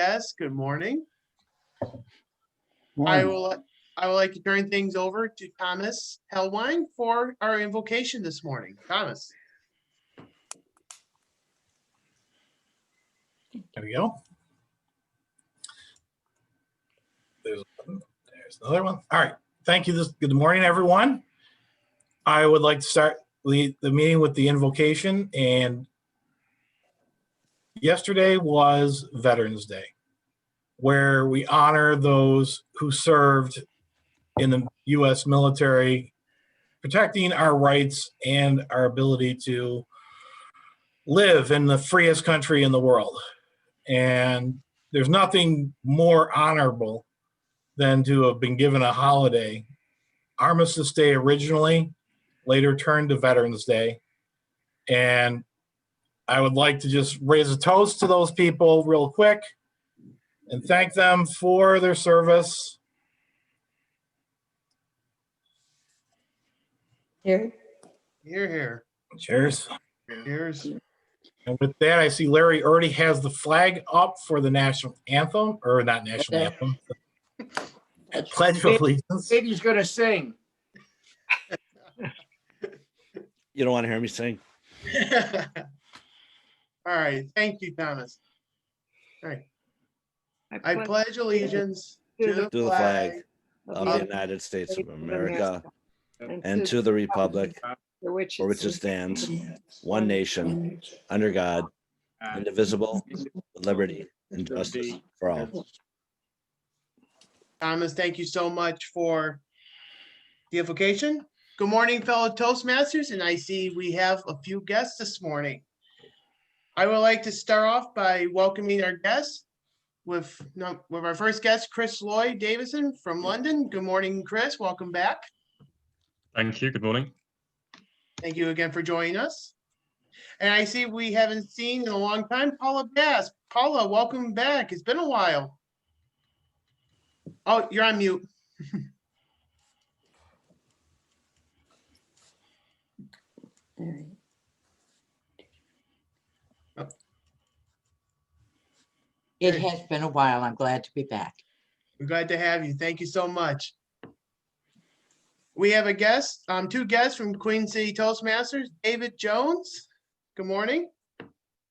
guest, good morning. Morning. I would like to turn things over to Thomas Hellwine for our invocation this morning. Thomas. There we go. There's another one. All right. Thank you. Good morning, everyone. I would like to start the meeting with the invocation. And yesterday was Veterans Day, where we honor those who served in the U.S. military, protecting our rights and our ability to live in the freest country in the world. And there's nothing more honorable than to have been given a holiday. Armistice Day originally, later turned to Veterans Day. And I would like to just raise a toast to those people real quick and thank them for their service. Here. Here. Cheers. Cheers. And with that, I see Larry already has the flag up for the national anthem, or not national anthem. Pledge of Allegiance. Baby's gonna sing. You don't want to hear me sing? All right. Thank you, Thomas. All right. I pledge allegiance to the flag of the United States of America and to the republic for which it stands, one nation, under God, indivisible, with liberty and justice for all. Thomas, thank you so much for the invocation. Good morning, fellow Toastmasters, and I see we have a few guests this morning. I would like to start off by welcoming our guests with our first guest, Chris Lloyd Davison from London. Good morning, Chris. Welcome back. Thank you. Good morning. Thank you again for joining us. And I see we haven't seen in a long time, Paula Bass. Paula, welcome back. It's been a while. Oh, you're on mute. It has been a while. I'm glad to be back. We're glad to have you. Thank you so much. We have a guest, two guests from Queen City Toastmasters, David Jones. Good morning.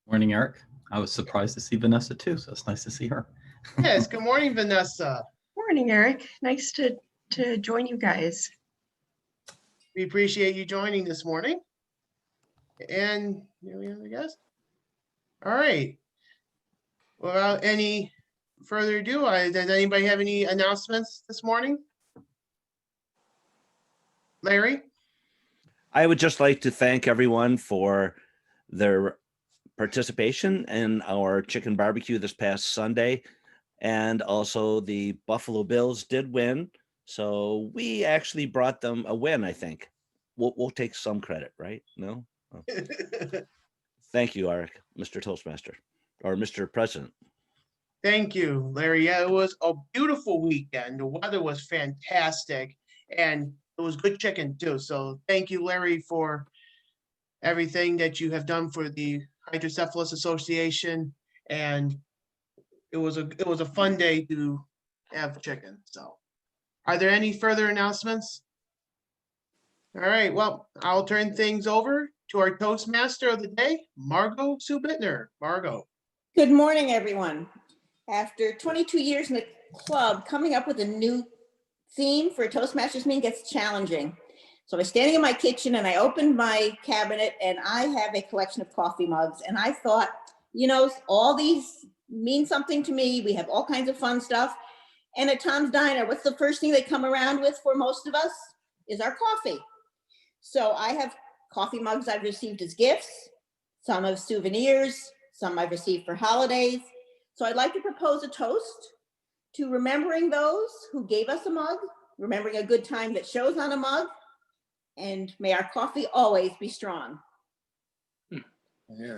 Morning, Eric. I was surprised to see Vanessa too, so it's nice to see her. Yes, good morning, Vanessa. Morning, Eric. Nice to join you guys. We appreciate you joining this morning. And here we have a guest. All right. Without any further ado, does anybody have any announcements this morning? Larry? I would just like to thank everyone for their participation in our chicken barbecue this past Sunday. And also the Buffalo Bills did win. So we actually brought them a win, I think. We'll take some credit, right? No? Oh. Thank you, Eric, Mr. Toastmaster, or Mr. President. Thank you, Larry. Yeah, it was a beautiful weekend. The weather was fantastic, and it was good chicken too. So thank you, Larry, for everything that you have done for the Hydrocephalus Association. And it was a fun day to have chicken. So are there any further announcements? All right, well, I'll turn things over to our Toastmaster of the day, Margo Sue Bittner. Margo. Good morning, everyone. After 22 years in the club, coming up with a new theme for a Toastmasters meeting gets challenging. So I was standing in my kitchen and I opened my cabinet and I have a collection of coffee mugs. And I thought, you know, all these mean something to me. We have all kinds of fun stuff. And at Tom's Diner, what's the first thing they come around with for most of us is our coffee. So I have coffee mugs I've received as gifts, some as souvenirs, some I've received for holidays. So I'd like to propose a toast to remembering those who gave us a mug, remembering a good time that shows on a mug, and may our coffee always be strong. Yeah.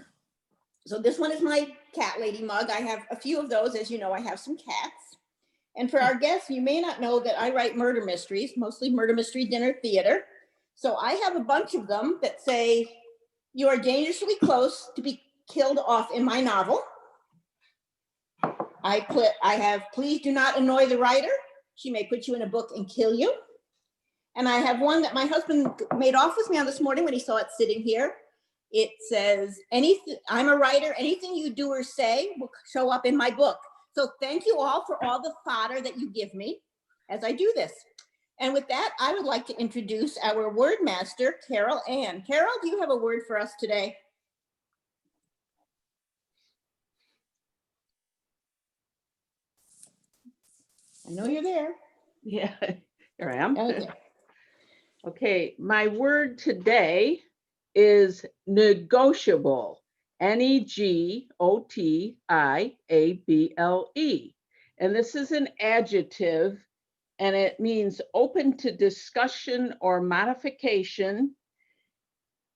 So this one is my cat lady mug. I have a few of those. As you know, I have some cats. And for our guests, you may not know that I write murder mysteries, mostly murder mystery dinner theater. So I have a bunch of them that say, you are dangerously close to be killed off in my novel. I have, please do not annoy the writer. She may put you in a book and kill you. And I have one that my husband made off with me on this morning when he saw it sitting here. It says, I'm a writer, anything you do or say will show up in my book. So thank you all for all the fodder that you give me as I do this. And with that, I would like to introduce our word master, Carol Ann. Carol, do you have a word for us today? I know you're there. Yeah, here I am. Okay. Okay, my word today is negotiable. Negotiable. And this is an adjective, and it means open to discussion or modification.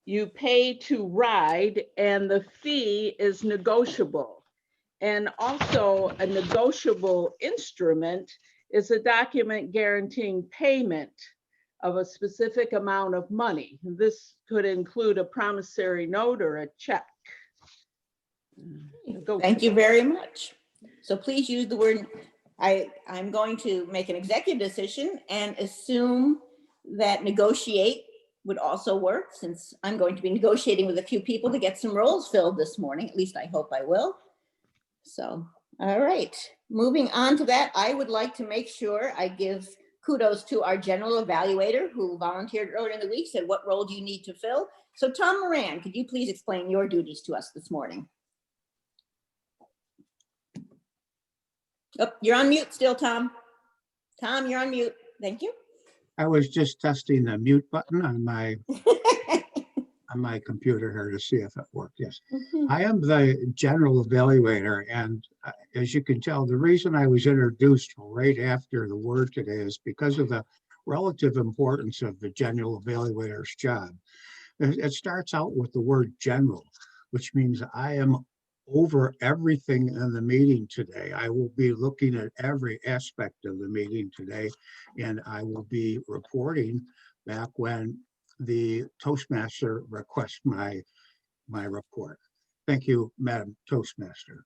You pay to ride, and the fee is negotiable. And also a negotiable instrument is a document guaranteeing payment of a specific amount of money. This could include a promissory note or a check. Thank you very much. So please use the word, I'm going to make an executive decision and assume that negotiate would also work, since I'm going to be negotiating with a few people to get some roles filled this morning. At least I hope I will. So, all right, moving on to that, I would like to make sure I give kudos to our general evaluator who volunteered earlier in the week, said, what role do you need to fill? So Tom Moran, could you please explain your duties to us this morning? Oh, you're on mute still, Tom. Tom, you're on mute. Thank you. I was just testing the mute button on my computer here to see if it worked. Yes. I am the general evaluator, and as you can tell, the reason I was introduced right after the word today is because of the relative importance of the general evaluator's job. It starts out with the word general, which means I am over everything in the meeting today. I will be looking at every aspect of the meeting today, and I will be reporting back when the Toastmaster requests my report. Thank you, Madam Toastmaster.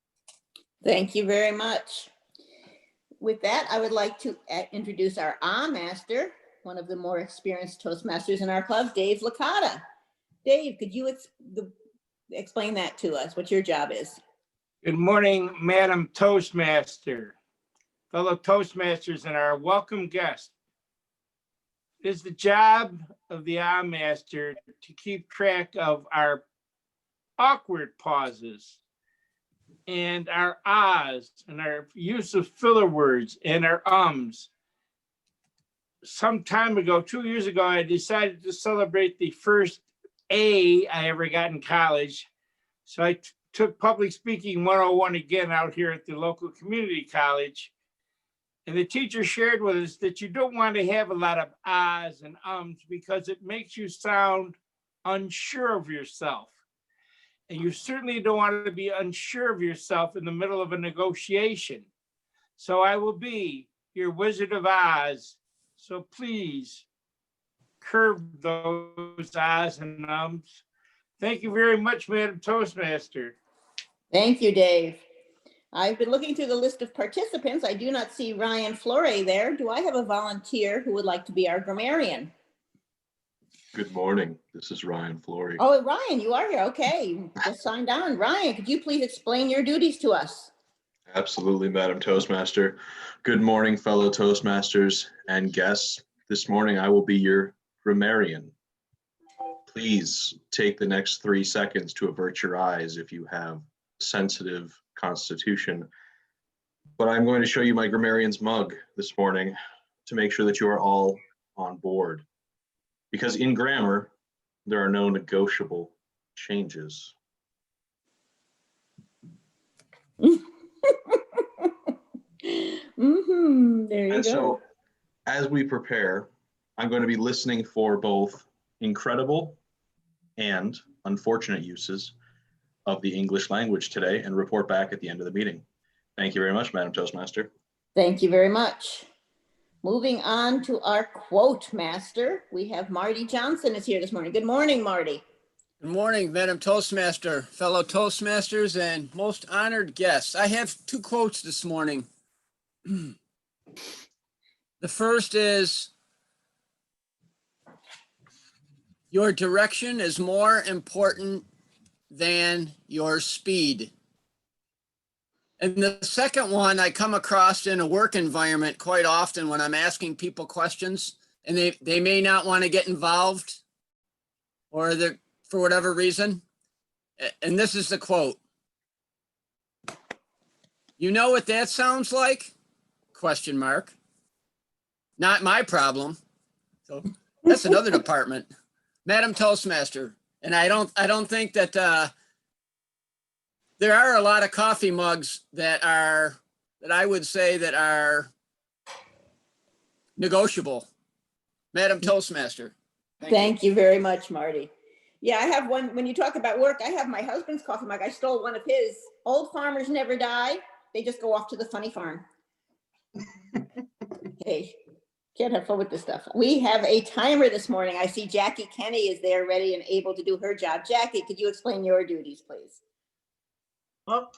Thank you very much. With that, I would like to introduce our master, one of the more experienced Toastmasters in our club, Dave Licata. Dave, could you explain that to us, what your job is? Good morning, Madam Toastmaster, fellow Toastmasters, and our welcome guest. It is the job of the master to keep track of our awkward pauses and our ahs and our use of filler words and our ums. Some time ago, 2 years ago, I decided to celebrate the first A I ever got in college. So I took public speaking 101 again out here at the local community college. And the teacher shared with us that you don't want to have a lot of ahs and ums because it makes you sound unsure of yourself. And you certainly don't want to be unsure of yourself in the middle of a negotiation. So I will be your Wizard of Oz. So please curb those ahs and ums. Thank you very much, Madam Toastmaster. Thank you, Dave. I've been looking through the list of participants. I do not see Ryan Flore there. Do I have a volunteer who would like to be our grammarian? Good morning. This is Ryan Flore. Oh, Ryan, you are here. Okay, you just signed on. Ryan, could you please explain your duties to us? Absolutely, Madam Toastmaster. Good morning, fellow Toastmasters and guests. This morning, I will be your grammarian. Please take the next 3 seconds to avert your eyes if you have sensitive constitution. But I'm going to show you my grammarian's mug this morning to make sure that you are all on board. Because in grammar, there are no negotiable changes. There you go. So as we prepare, I'm going to be listening for both incredible and unfortunate uses of the English language today and report back at the end of the meeting. Thank you very much, Madam Toastmaster. Thank you very much. Moving on to our quote master, we have Marty Johnson is here this morning. Good morning, Marty. Good morning, Madam Toastmaster, fellow Toastmasters, and most honored guests. I have two quotes this morning. The first is, your direction is more important than your speed. And the second one I come across in a work environment quite often when I'm asking people questions and they may not want to get involved or they're for whatever reason. And this is the quote. You know what that sounds like? Question mark. Not my problem. So that's another department. Madam Toastmaster. And I don't think that there are a lot of coffee mugs that I would say that are negotiable. Madam Toastmaster. Thank you very much, Marty. Yeah, I have one. When you talk about work, I have my husband's coffee mug. I stole one of his. Old farmers never die. They just go off to the funny farm. Hey, can't have fun with this stuff. We have a timer this morning. I see Jackie Kenny is there ready and able to do her job. Jackie, could you explain your duties, please? Well,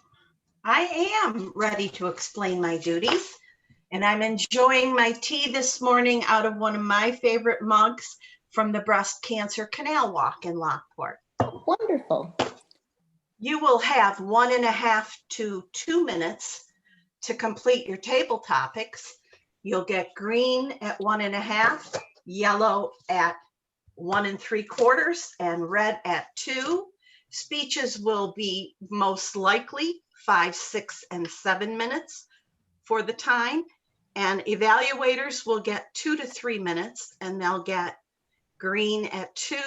I am ready to explain my duties, and I'm enjoying my tea this morning out of one of my favorite mugs from the Breast Cancer Canal Walk in Lockport. Wonderful. You will have 1.5 to 2 minutes to complete your table topics. You'll get green at 1.5, yellow at 1 3/4, and red at 2. Speeches will be most likely 5, 6, and 7 minutes for the time. And evaluators will get 2 to 3 minutes, and they'll get green at 2,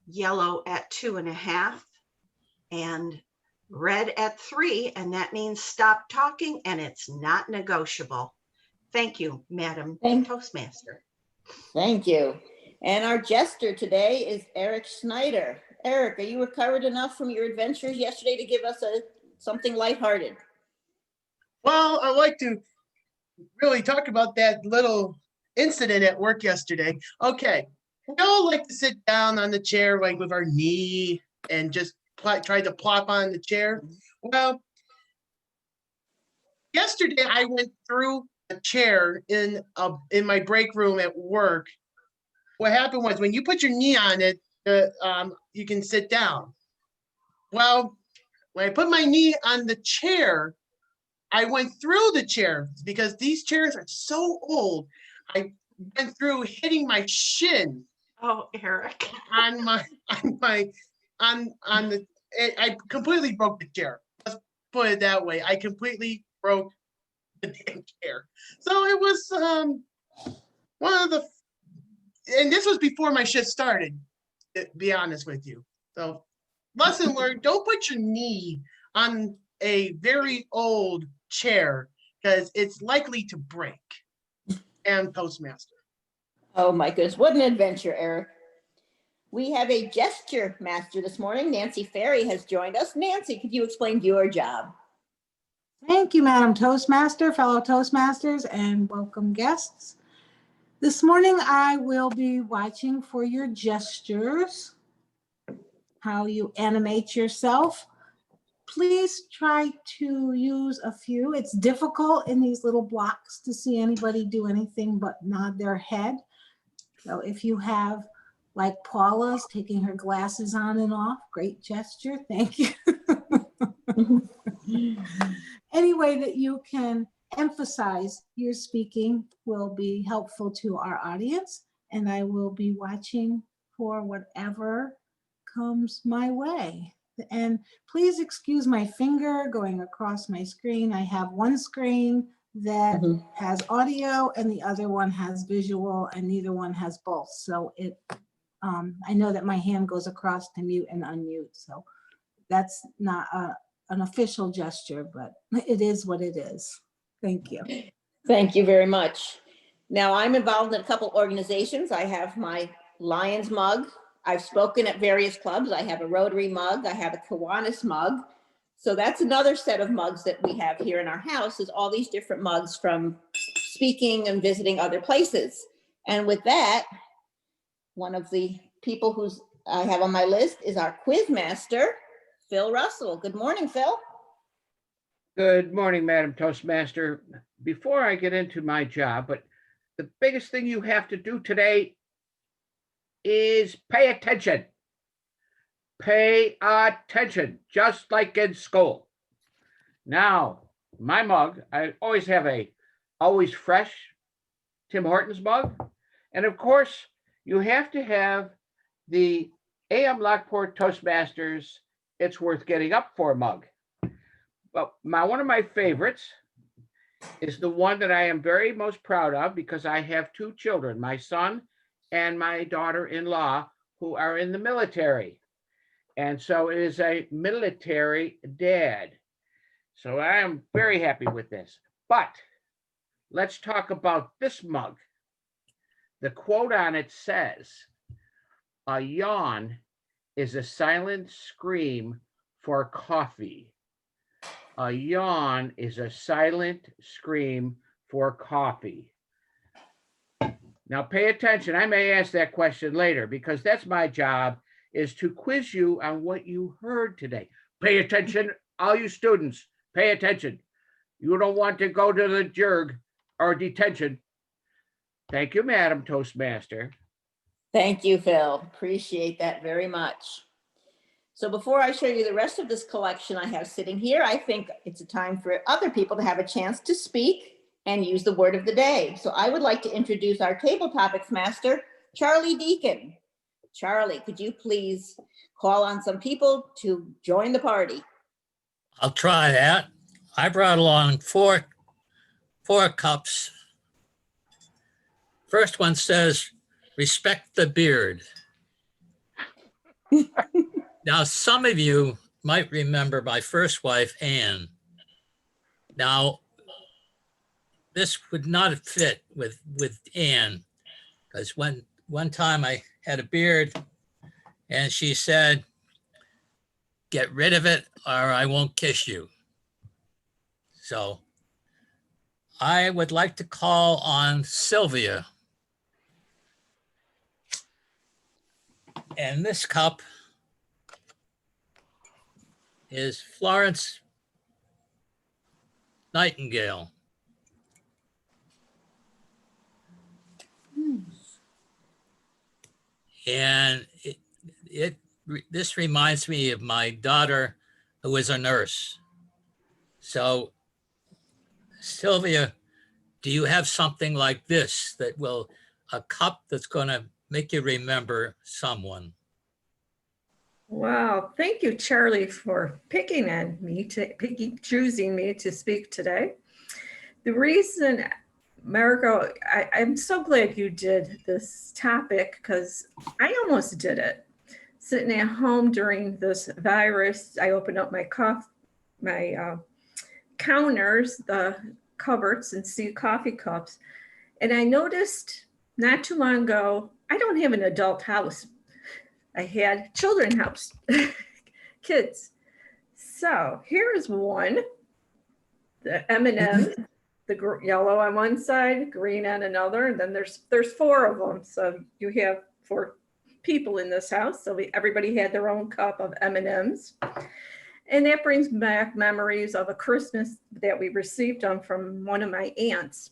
yellow at 2.5, and red at 3. And that means stop talking, and it's not negotiable. Thank you, Madam Toastmaster. Thank you. And our jester today is Eric Schneider. Eric, are you recovered enough from your adventures yesterday to give us something lighthearted? Well, I'd like to really talk about that little incident at work yesterday. Okay, we all like to sit down on the chair, like with our knee and just try to plop on the chair. Well, yesterday I went through a chair in my break room at work. What happened was when you put your knee on it, you can sit down. Well, when I put my knee on the chair, I went through the chair because these chairs are so old. I went through hitting my shin. Oh, Eric. I completely broke the chair. Let's put it that way. I completely broke the damn chair. So it was one of the, and this was before my shift started, to be honest with you. So lesson learned, don't put your knee on a very old chair because it's likely to break. And Toastmaster. Oh my goodness, what an adventure, Eric. We have a gesture master this morning. Nancy Ferry has joined us. Nancy, could you explain your job? Thank you, Madam Toastmaster, fellow Toastmasters, and welcome guests. This morning, I will be watching for your gestures, how you animate yourself. Please try to use a few. It's difficult in these little blocks to see anybody do anything but nod their head. So if you have, like Paula's taking her glasses on and off, great gesture, thank you. Any way that you can emphasize your speaking will be helpful to our audience, and I will be watching for whatever comes my way. And please excuse my finger going across my screen. I have one screen that has audio and the other one has visual, and neither one has both. So I know that my hand goes across to mute and unmute. So that's not an official gesture, but it is what it is. Thank you. Thank you very much. Now I'm involved in a couple organizations. I have my Lions mug. I've spoken at various clubs. I have a Rotary mug. I have a Kiwanis mug. So that's another set of mugs that we have here in our house, is all these different mugs from speaking and visiting other places. And with that, one of the people who's I have on my list is our quiz master, Phil Russell. Good morning, Phil. Good morning, Madam Toastmaster. Before I get into my job, but the biggest thing you have to do today is pay attention. Pay attention, just like in school. Now, my mug, I always have a always fresh Tim Hortons mug. And of course, you have to have the AM Lockport Toastmasters It's Worth Getting Up For mug. But one of my favorites is the one that I am very most proud of because I have two children, my son and my daughter-in-law, who are in the military. And so it is a military dad. So I am very happy with this. But let's talk about this mug. The quote on it says, "A yawn is a silent scream for coffee." A yawn is a silent scream for coffee. Now pay attention. I may ask that question later because that's my job, is to quiz you on what you heard today. Pay attention, all you students, pay attention. You don't want to go to the JERG or detention. Thank you, Madam Toastmaster. Thank you, Phil. Appreciate that very much. So before I show you the rest of this collection I have sitting here, I think it's a time for other people to have a chance to speak and use the word of the day. So I would like to introduce our table topics master, Charlie Deacon. Charlie, could you please call on some people to join the party? I'll try that. I brought along four cups. First one says, "Respect the beard." Now, some of you might remember my first wife, Anne. Now, this would not fit with Anne, because one time I had a beard and she said, "Get rid of it or I won't kiss you." So I would like to call on Sylvia. And this cup is Florence Nightingale. And this reminds me of my daughter, who is a nurse. So, Sylvia, do you have something like this a cup that's going to make you remember someone? Wow, thank you, Charlie, for choosing me to speak today. The reason, Margo, I'm so glad you did this topic because I almost did it. Sitting at home during this virus, I opened up my counters, the cupboards, and see coffee cups. And I noticed not too long ago, I don't have an adult house. I had children's house, kids. So here's one, the M&Ms, the yellow on one side, green on another, and then there's four of them. So you have 4 people in this house. So everybody had their own cup of M&Ms. And that brings back memories of a Christmas that we received them from one of my aunts.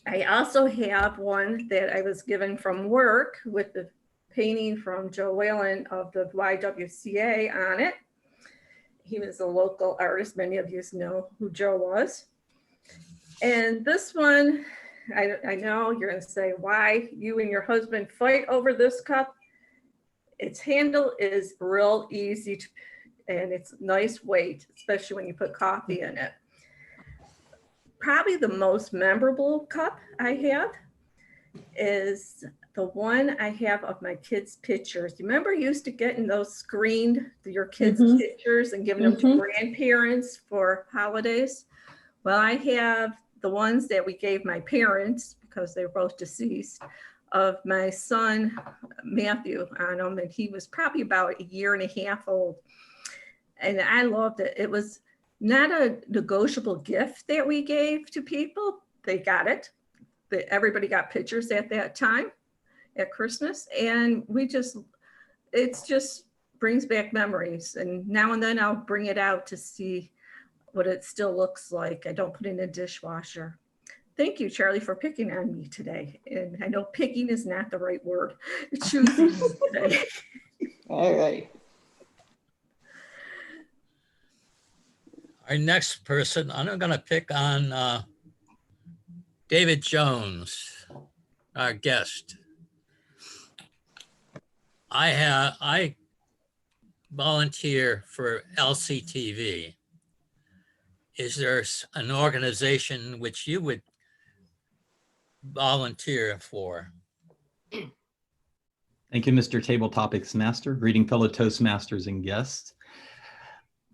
I also have one that I was given from work with the painting from Joe Whalen of the YWCA on it. He was a local artist. Many of you know who Joe was. And this one, I know you're going to say, why you and your husband fight over this cup? Its handle is real easy to, and it's nice weight, especially when you put coffee in it. Probably the most memorable cup I have is the one I have of my kids' pictures. You remember you used to getting those screened, your kids' pictures and giving them to grandparents for holidays? Well, I have the ones that we gave my parents because they were both deceased, of my son, Matthew, on them, and he was probably about 1.5 years old. And I loved it. It was not a negotiable gift that we gave to people. They got it. Everybody got pictures at that time at Christmas. And we just, it's just brings back memories. And now and then I'll bring it out to see what it still looks like. I don't put it in a dishwasher. Thank you, Charlie, for picking on me today. And I know picking is not the right word. Choosing today. All right. Our next person, I'm going to pick on David Jones, our guest. I volunteer for LCTV. Is there an organization which you would volunteer for? Thank you, Mr. Table Topics Master. Greeting fellow Toastmasters and guests.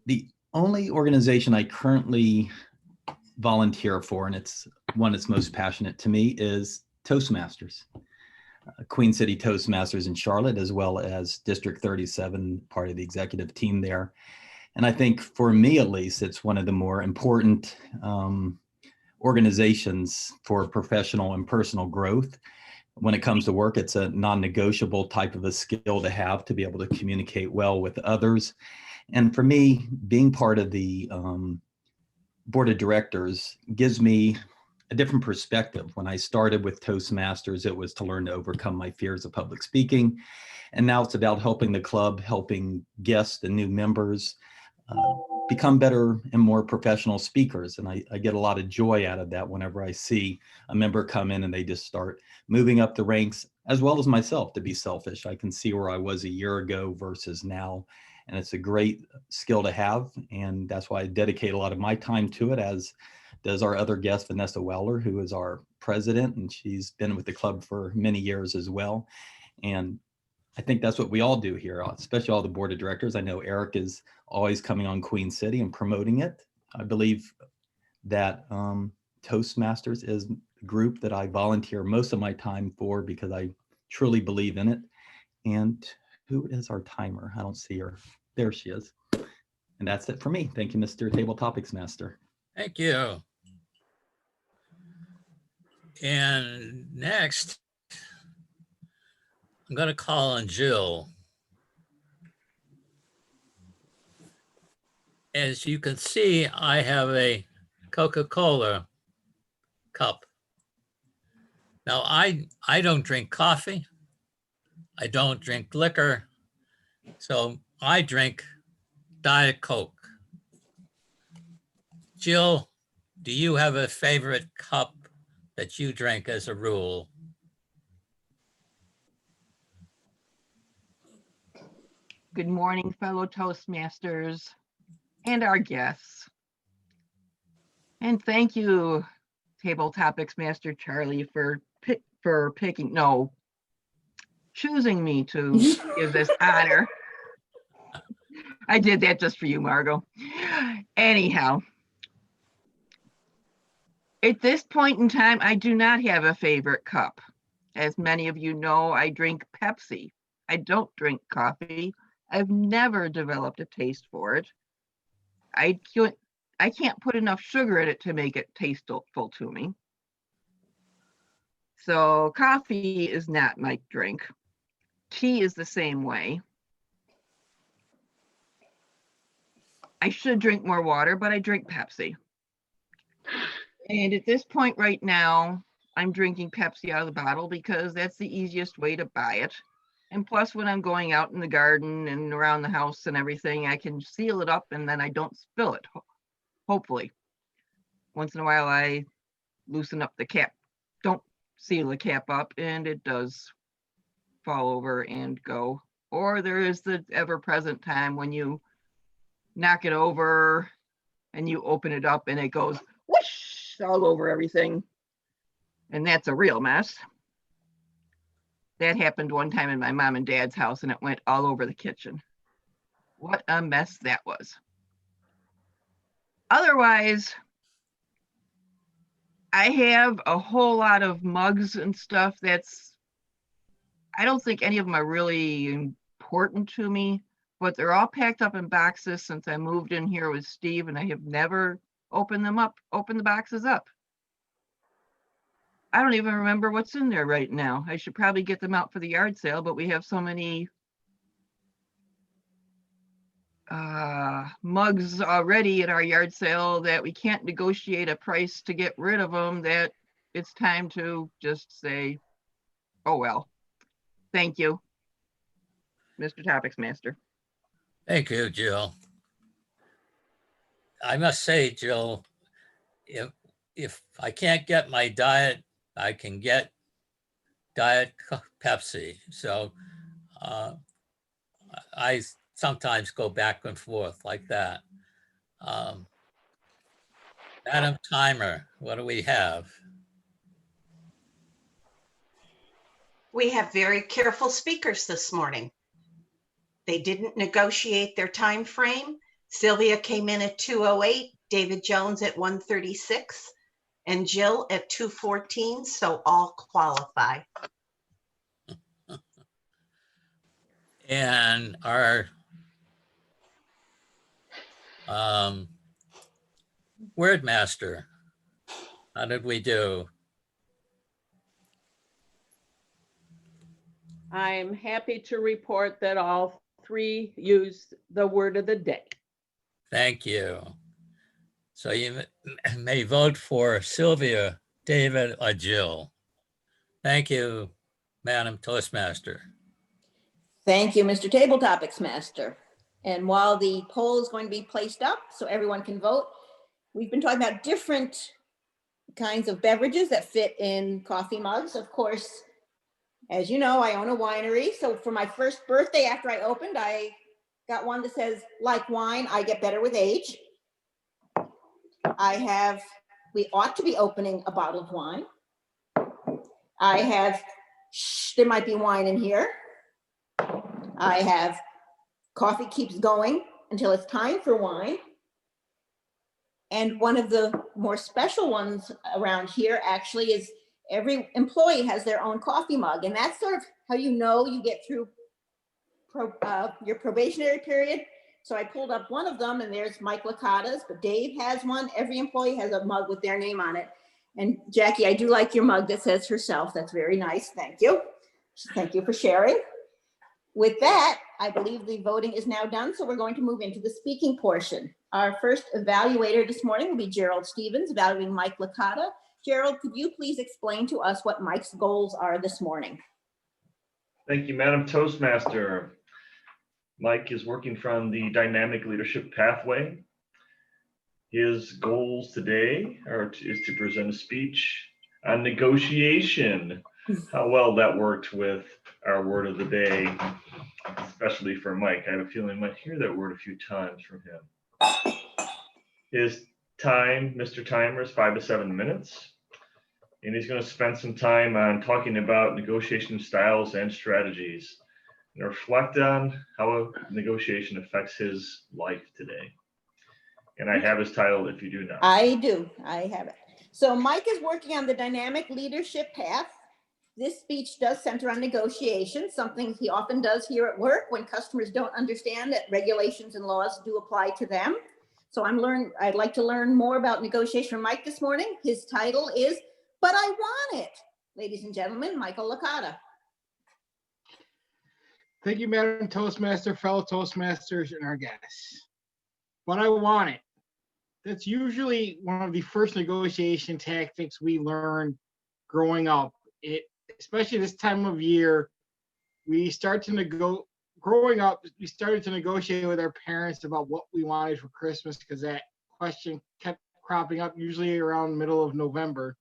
The only organization I currently volunteer for, and it's one that's most passionate to me, is Toastmasters. Queen City Toastmasters in Charlotte, as well as District 37, part of the executive team there. And I think for me, at least, it's one of the more important organizations for professional and personal growth. When it comes to work, it's a non-negotiable type of a skill to have, to be able to communicate well with others. And for me, being part of the board of directors gives me a different perspective. When I started with Toastmasters, it was to learn to overcome my fears of public speaking. And now it's about helping the club, helping guests and new members become better and more professional speakers. And I get a lot of joy out of that whenever I see a member come in and they just start moving up the ranks, as well as myself, to be selfish. I can see where I was a year ago versus now. And it's a great skill to have. And that's why I dedicate a lot of my time to it, as does our other guest, Vanessa Weller, who is our president. And she's been with the club for many years as well. And I think that's what we all do here, especially all the board of directors. I know Eric is always coming on Queen City and promoting it. I believe that Toastmasters is the group that I volunteer most of my time for, because I truly believe in it. And who is our timer? I don't see her. There she is. And that's it for me. Thank you, Mr. Table Topics Master. Thank you. And next, I'm going to call on Jill. As you can see, I have a Coca-Cola cup. Now, I don't drink coffee. I don't drink liquor. So I drink Diet Coke. Jill, do you have a favorite cup that you drink as a rule? Good morning, fellow Toastmasters and our guests. And thank you, Table Topics Master Charlie, for choosing me to give this honor. I did that just for you, Margo. Anyhow, at this point in time, I do not have a favorite cup. As many of you know, I drink Pepsi. I don't drink coffee. I've never developed a taste for it. I can't put enough sugar in it to make it tasteful to me. So coffee is not my drink. Tea is the same way. I should drink more water, but I drink Pepsi. And at this point right now, I'm drinking Pepsi out of the bottle because that's the easiest way to buy it. And plus, when I'm going out in the garden and around the house and everything, I can seal it up and then I don't spill it, hopefully. Once in a while, I loosen up the cap, don't seal the cap up, and it does fall over and go. Or there is the ever-present time when you knock it over and you open it up and it goes whoosh all over everything. And that's a real mess. That happened one time in my mom and dad's house and it went all over the kitchen. What a mess that was. Otherwise, I have a whole lot of mugs and stuff I don't think any of them are really important to me, but they're all packed up in boxes since I moved in here with Steve, and I have never opened the boxes up. I don't even remember what's in there right now. I should probably get them out for the yard sale, but we have so many mugs already at our yard sale that we can't negotiate a price to get rid of them, that it's time to just say, oh, well, thank you, Mr. Topics Master. Thank you, Jill. I must say, Jill, if I can't get my diet, I can get Diet Pepsi. So I sometimes go back and forth like that. Madam Timer, what do we have? We have very careful speakers this morning. They didn't negotiate their time frame. Sylvia came in at 2:08, David Jones at 1:36, and Jill at 2:14, so all qualify. And our word master, how did we do? I'm happy to report that all 3 used the word of the day. Thank you. So you may vote for Sylvia, David, or Jill. Thank you, Madam Toastmaster. Thank you, Mr. Table Topics Master. And while the poll is going to be placed up so everyone can vote, we've been talking about different kinds of beverages that fit in coffee mugs. Of course, as you know, I own a winery. So for my first birthday after I opened, I got one that says, like wine, I get better with age. We ought to be opening a bottle of wine. I have, there might be wine in here. I have, coffee keeps going until it's time for wine. And one of the more special ones around here actually is every employee has their own coffee mug. And that's sort of how you know you get through your probationary period. So I pulled up one of them, and there's Mike Licata's, but Dave has one. Every employee has a mug with their name on it. And Jackie, I do like your mug that says herself. That's very nice. Thank you. Thank you for sharing. With that, I believe the voting is now done. So we're going to move into the speaking portion. Our first evaluator this morning will be Gerald Stevens, evaluating Mike Licata. Gerald, could you please explain to us what Mike's goals are this morning? Thank you, Madam Toastmaster. Mike is working from the dynamic leadership pathway. His goals today is to present a speech on negotiation. How well that worked with our word of the day, especially for Mike. I have a feeling I might hear that word a few times from him. His time, Mr. Timer, is 5 to 7 minutes. And he's going to spend some time on talking about negotiation styles and strategies, and reflect on how negotiation affects his life today. And I have his title if you do not. I do, I have it. So Mike is working on the dynamic leadership path. This speech does center on negotiation, something he often does here at work when customers don't understand that regulations and laws do apply to them. So I'd like to learn more about negotiation from Mike this morning. His title is, But I Want It. Ladies and gentlemen, Michael Licata. Thank you, Madam Toastmaster, fellow Toastmasters, and our guests. But I want it. That's usually one of the first negotiation tactics we learn growing up. Especially this time of year, we start to growing up, we started to negotiate with our parents about what we wanted for Christmas, because that question kept cropping up usually around middle of November.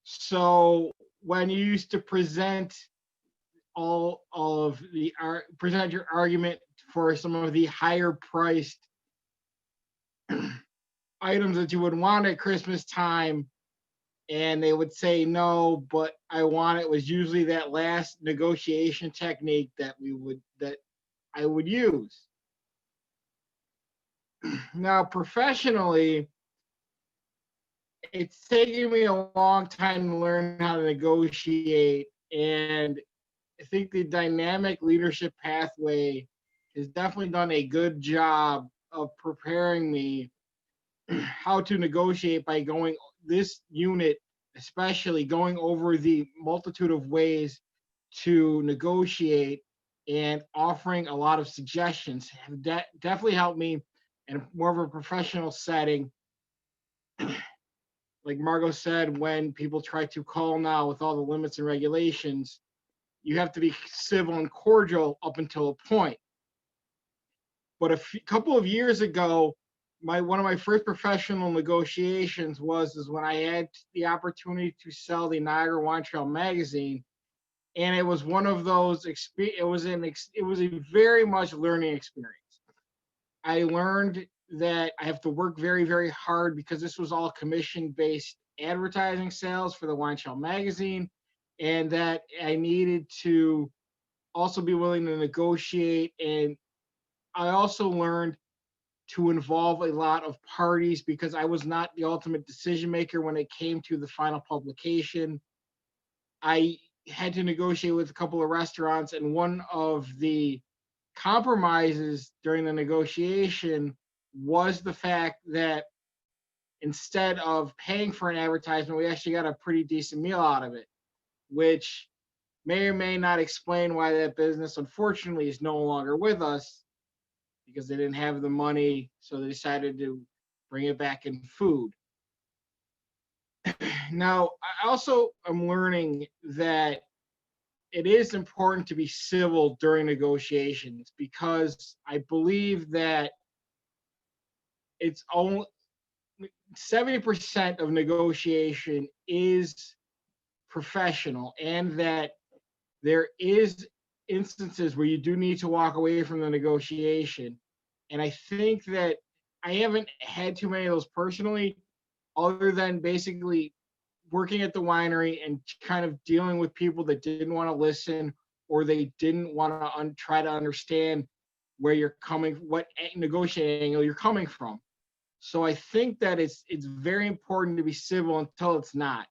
So when you used to present present your argument for some of the higher priced items that you would want at Christmas time, and they would say no, but I want it, was usually that last negotiation technique that I would use. Now, professionally, it's taken me a long time to learn how to negotiate, and I think the dynamic leadership pathway has definitely done a good job of preparing me how to negotiate by going this unit, especially going over the multitude of ways to negotiate and offering a lot of suggestions have definitely helped me in more of a professional setting. Like Margo said, when people try to call now with all the limits and regulations, you have to be civil and cordial up until a point. But a couple of years ago, one of my first professional negotiations was when I had the opportunity to sell the Niagara Wine Trail magazine, and it was one of those it was a very much learning experience. I learned that I have to work very, very hard because this was all commission-based advertising sales for the Wine Trail magazine, and that I needed to also be willing to negotiate. And I also learned to involve a lot of parties because I was not the ultimate decision maker when it came to the final publication. I had to negotiate with a couple of restaurants, and one of the compromises during the negotiation was the fact that instead of paying for an advertisement, we actually got a pretty decent meal out of it, which may or may not explain why that business, unfortunately, is no longer with us, because they didn't have the money, so they decided to bring it back in food. Now, I also am learning that it is important to be civil during negotiations, because I believe that it's only 70% of negotiation is professional, and that there is instances where you do need to walk away from the negotiation. And I think that I haven't had too many of those personally, other than basically working at the winery and kind of dealing with people that didn't want to listen, or they didn't want to try to understand where you're coming, what negotiating angle you're coming from. So I think that it's very important to be civil until it's not.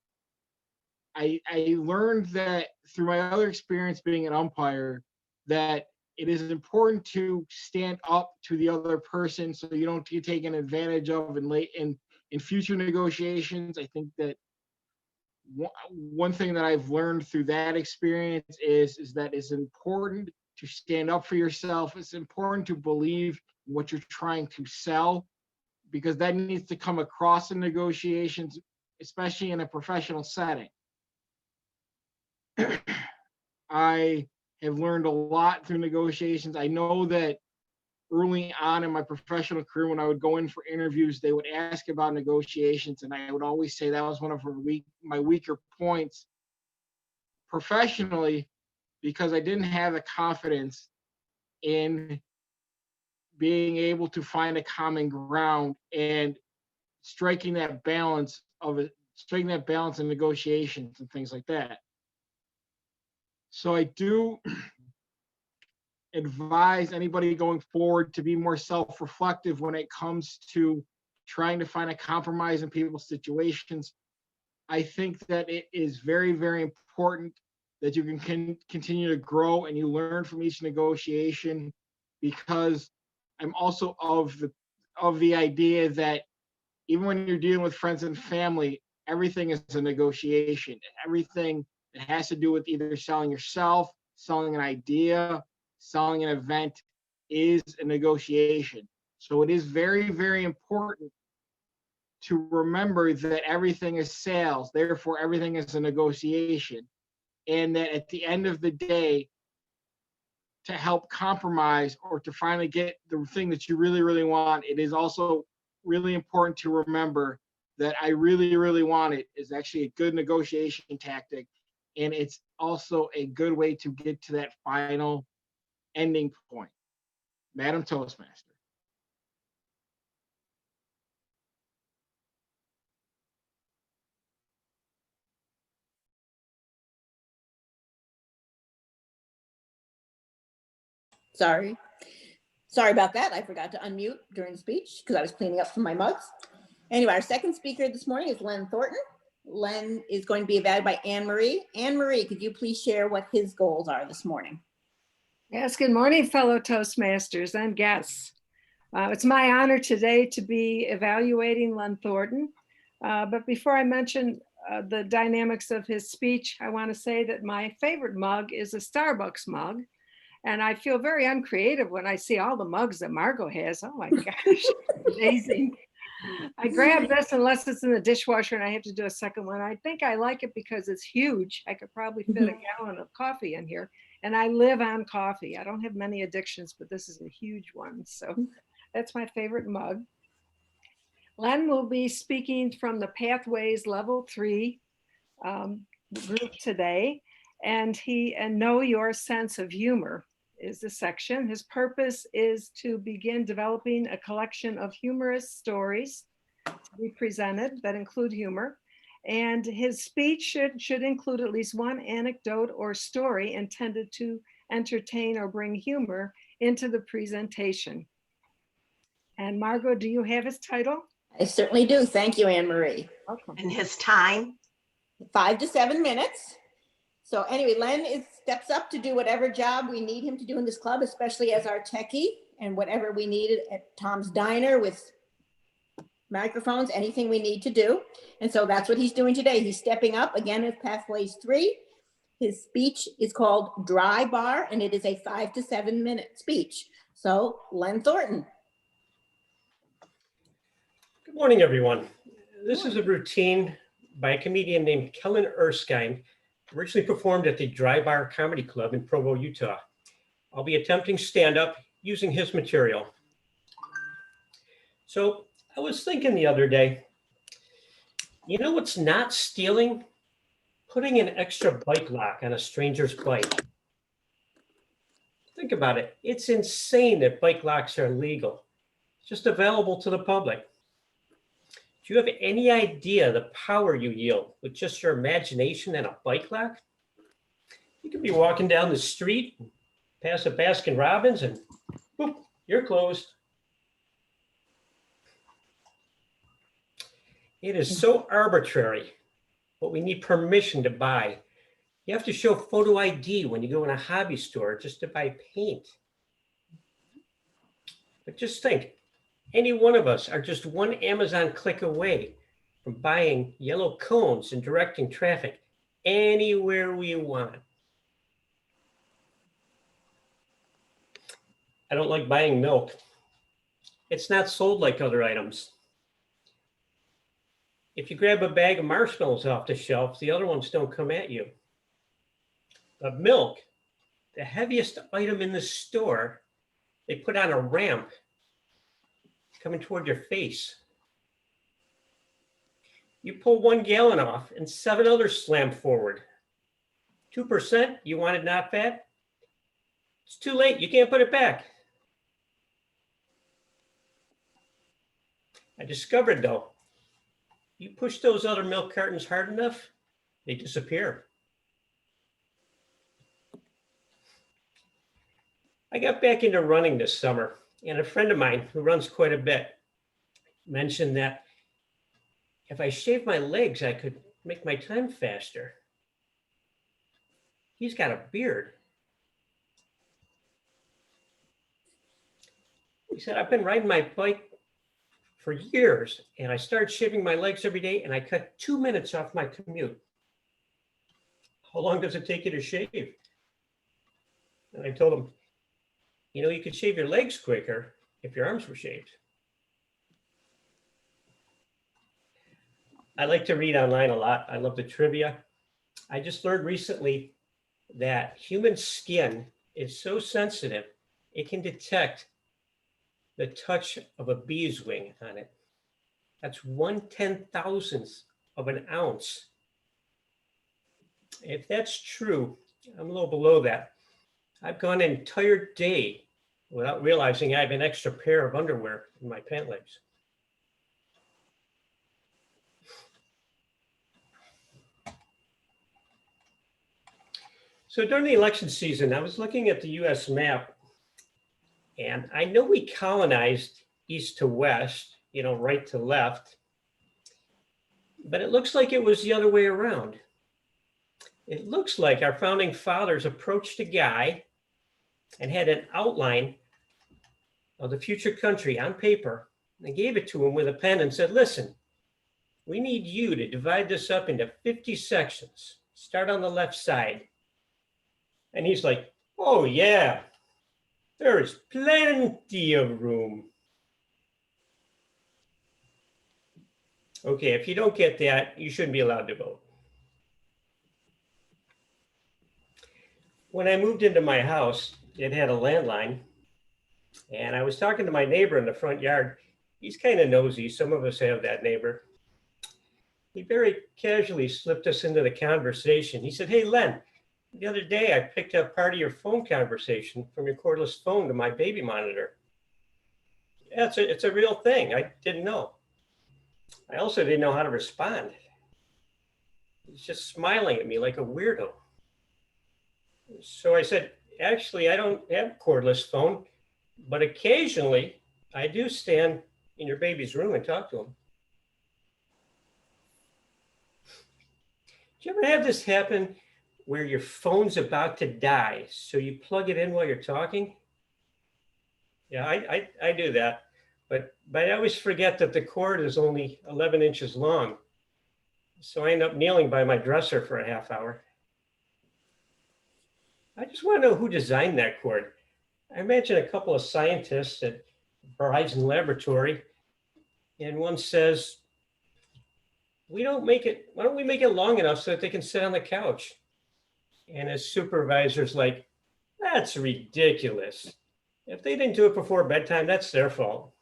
I learned that through my other experience being an umpire, that it is important to stand up to the other person so you don't get taken advantage of in future negotiations. I think that one thing that I've learned through that experience is that it's important to stand up for yourself. It's important to believe in what you're trying to sell, because that needs to come across in negotiations, especially in a professional setting. I have learned a lot through negotiations. I know that early on in my professional career, when I would go in for interviews, they would ask about negotiations, and I would always say that was one of my weaker points professionally, because I didn't have the confidence in being able to find a common ground and striking that balance in negotiations and things like that. So I do advise anybody going forward to be more self-reflective when it comes to trying to find a compromise in people's situations. I think that it is very, very important that you can continue to grow and you learn from each negotiation, because I'm also of the idea that even when you're dealing with friends and family, everything is a negotiation. Everything that has to do with either selling yourself, selling an idea, selling an event is a negotiation. So it is very, very important to remember that everything is sales, therefore everything is a negotiation. And that at the end of the day, to help compromise or to finally get the thing that you really, really want, it is also really important to remember that I really, really want it is actually a good negotiation tactic. And it's also a good way to get to that final ending point. Madam Toastmaster. Sorry about that. I forgot to unmute during the speech because I was cleaning up from my mugs. Anyway, our second speaker this morning is Len Thornton. Len is going to be evaluated by Anne Marie. Anne Marie, could you please share what his goals are this morning? Yes, good morning, fellow Toastmasters and guests. It's my honor today to be evaluating Len Thornton. But before I mention the dynamics of his speech, I want to say that my favorite mug is a Starbucks mug. And I feel very uncreative when I see all the mugs that Margo has. Oh my gosh, amazing. I grab this unless it's in the dishwasher and I have to do a second one. I think I like it because it's huge. I could probably fit a gallon of coffee in here. And I live on coffee. I don't have many addictions, but this is a huge one. So that's my favorite mug. Len will be speaking from the Pathways Level 3 group today. And Know Your Sense of Humor is the section. His purpose is to begin developing a collection of humorous stories to be presented that include humor. And his speech should include at least one anecdote or story intended to entertain or bring humor into the presentation. And Margo, do you have his title? I certainly do. Thank you, Anne Marie. Welcome. And his time? 5 to 7 minutes. So anyway, Len steps up to do whatever job we need him to do in this club, especially as our techie, and whatever we needed at Tom's Diner with microphones, anything we need to do. And so that's what he's doing today. He's stepping up again at Pathways 3. His speech is called Dry Bar, and it is a 5 to 7 minute speech. So Len Thornton. Good morning, everyone. This is a routine by a comedian named Kellen Erskine, originally performed at the Dry Bar Comedy Club in Provo, Utah. I'll be attempting stand-up using his material. So I was thinking the other day, you know what's not stealing? Putting an extra bike lock on a stranger's bike. Think about it. It's insane that bike locks are legal. It's just available to the public. Do you have any idea the power you yield with just your imagination and a bike lock? You could be walking down the street, pass a Baskin Robbins, and boop, you're closed. It is so arbitrary, but we need permission to buy. You have to show photo ID when you go in a hobby store just to buy paint. But just think, any one of us are just one Amazon click away from buying yellow cones and directing traffic anywhere we want. I don't like buying milk. It's not sold like other items. If you grab a bag of marshmallows off the shelf, the other ones don't come at you. But milk, the heaviest item in the store, they put on a ramp coming toward your face. You pull 1 gallon off and 7 others slam forward. 2%, you want it not fat? It's too late, you can't put it back. I discovered though, you push those other milk cartons hard enough, they disappear. I got back into running this summer, and a friend of mine who runs quite a bit mentioned that if I shaved my legs, I could make my time faster. He's got a beard. He said, I've been riding my bike for years, and I started shaving my legs every day, and I cut 2 minutes off my commute. How long does it take you to shave? And I told him, you know, you could shave your legs quicker if your arms were shaved. I like to read online a lot. I love the trivia. I just learned recently that human skin is so sensitive, it can detect the touch of a bee's wing on it. That's 1/10,000th of an ounce. If that's true, I'm a little below that. I've gone an entire day without realizing I have an extra pair of underwear in my pant legs. So during the election season, I was looking at the US map, and I know we colonized east to west, you know, right to left, but it looks like it was the other way around. It looks like our founding fathers approached a guy and had an outline of the future country on paper and gave it to him with a pen and said, listen, we need you to divide this up into 50 sections. Start on the left side. And he's like, oh yeah, There is plenty of room. Okay, if you don't get that, you shouldn't be allowed to vote. When I moved into my house, it had a landline, and I was talking to my neighbor in the front yard. He's kind of nosy. Some of us have that neighbor. He very casually slipped us into the conversation. He said, "Hey, Len, the other day I picked up part of your phone conversation from your cordless phone to my baby monitor." Yeah, it's a real thing. I didn't know. I also didn't know how to respond. He's just smiling at me like a weirdo. So I said, "Actually, I don't have a cordless phone, but occasionally I do stand in your baby's room and talk to him." Do you ever have this happen where your phone's about to die, so you plug it in while you're talking? Yeah, I do that, but I always forget that the cord is only 11 inches long. So I end up kneeling by my dresser for a half hour. I just want to know who designed that cord. I imagine a couple of scientists at Verizon Laboratory, and one says, why don't we make it long enough so that they can sit on the couch? And his supervisor's like, "That's ridiculous. If they didn't do it before bedtime, that's their fault."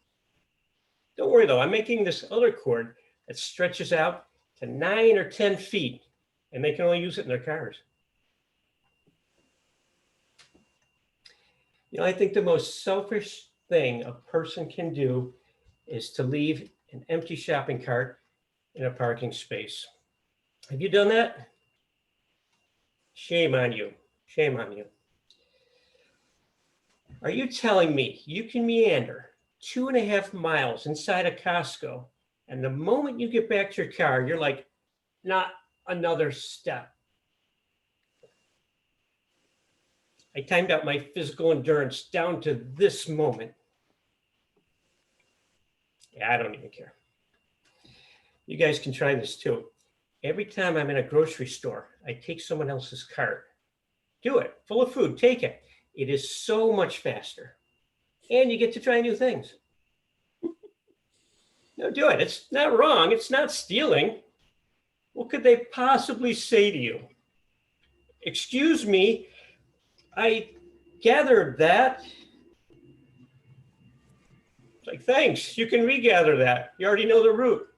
Don't worry though, I'm making this other cord that stretches out to 9 or 10 feet, and they can only use it in their cars. You know, I think the most selfish thing a person can do is to leave an empty shopping cart in a parking space. Have you done that? Shame on you. Shame on you. Are you telling me you can meander 2.5 miles inside a Costco, and the moment you get back to your car, you're like, not another step? I timed out my physical endurance down to this moment. Yeah, I don't even care. You guys can try this too. Every time I'm in a grocery store, I take someone else's cart. Do it, full of food, take it. It is so much faster. And you get to try new things. No, do it. It's not wrong. It's not stealing. What could they possibly say to you? "Excuse me, I gathered that." It's like, thanks, you can regather that. You already know the route.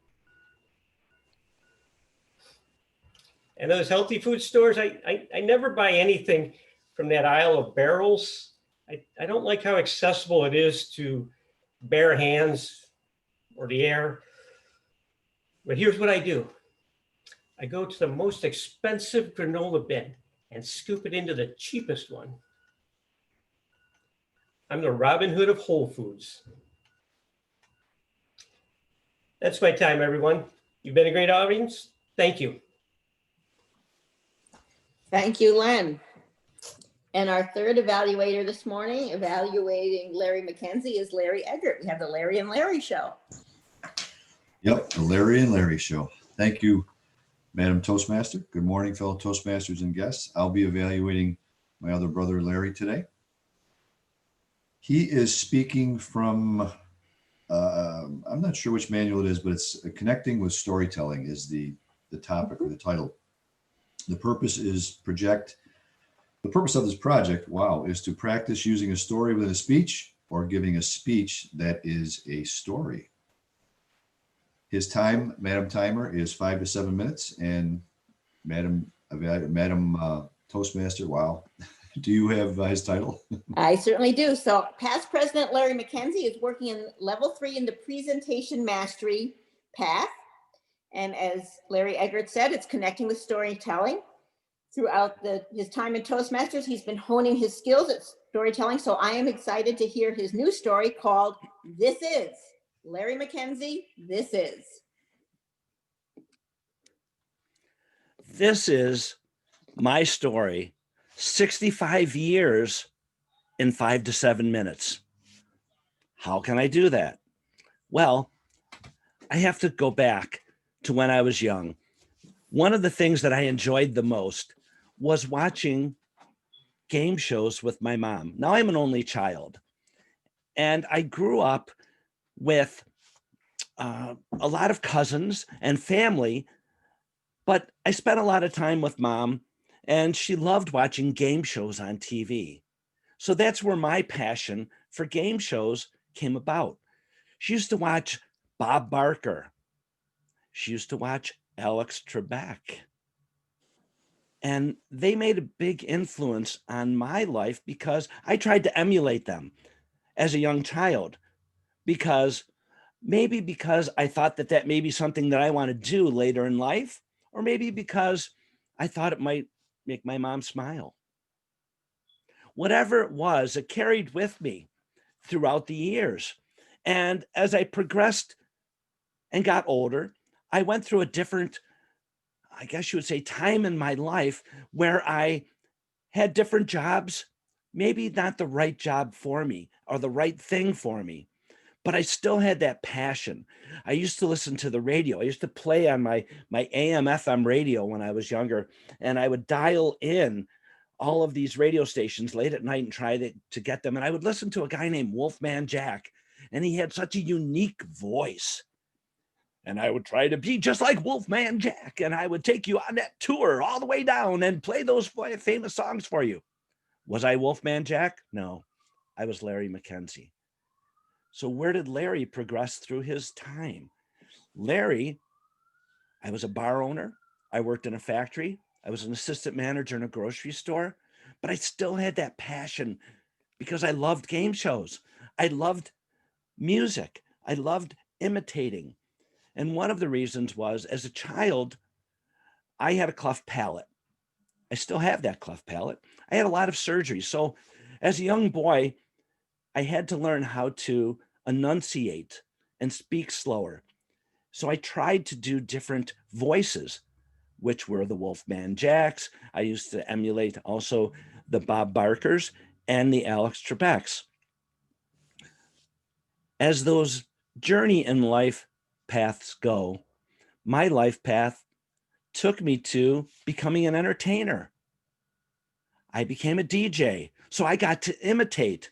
And those healthy food stores, I never buy anything from that aisle of barrels. I don't like how accessible it is to bare hands or the air. But here's what I do. I go to the most expensive granola bin and scoop it into the cheapest one. I'm the Robin Hood of Whole Foods. That's my time, everyone. You've been a great audience. Thank you. Thank you, Len. And our third evaluator this morning, evaluating Larry McKenzie, is Larry Eggert. We have the Larry and Larry Show. Yep, the Larry and Larry Show. Thank you, Madam Toastmaster. Good morning, fellow Toastmasters and guests. I'll be evaluating my other brother, Larry, today. He is speaking from, I'm not sure which manual it is, but it's Connecting with Storytelling is the topic or the title. The purpose of this project, is to practice using a story within a speech or giving a speech that is a story. His time, Madam Timer, is 5 to 7 minutes, and Madam Toastmaster, wow. Do you have his title? I certainly do. So past President Larry McKenzie is working in level 3 in the presentation mastery path. And as Larry Eggert said, it's connecting with storytelling. Throughout his time in Toastmasters, he's been honing his skills at storytelling. So I am excited to hear his new story called This Is. Larry McKenzie, This Is. This is my story, 65 years in 5 to 7 minutes. How can I do that? Well, I have to go back to when I was young. One of the things that I enjoyed the most was watching game shows with my mom. Now I'm an only child, and I grew up with a lot of cousins and family, but I spent a lot of time with mom, and she loved watching game shows on TV. So that's where my passion for game shows came about. She used to watch Bob Barker. She used to watch Alex Trebek. And they made a big influence on my life because I tried to emulate them as a young child, because I thought that that may be something that I want to do later in life, or maybe because I thought it might make my mom smile. Whatever it was, it carried with me throughout the years. And as I progressed and got older, I went through a different, I guess you would say, time in my life where I had different jobs, maybe not the right job for me or the right thing for me, but I still had that passion. I used to listen to the radio. I used to play on my AM FM radio when I was younger, and I would dial in all of these radio stations late at night and try to get them. And I would listen to a guy named Wolfman Jack, and he had such a unique voice. And I would try to be just like Wolfman Jack, and I would take you on that tour all the way down and play those famous songs for you. Was I Wolfman Jack? No, I was Larry McKenzie. So where did Larry progress through his time? Larry, I was a bar owner. I worked in a factory. I was an assistant manager in a grocery store, but I still had that passion because I loved game shows. I loved music. I loved imitating. And one of the reasons was, as a child, I had a cleft palate. I still have that cleft palate. I had a lot of surgery. So as a young boy, I had to learn how to enunciate and speak slower. So I tried to do different voices, which were the Wolfman Jacks. I used to emulate also the Bob Barkers and the Alex Trebeks. As those journey in life paths go, my life path took me to becoming an entertainer. I became a DJ, so I got to imitate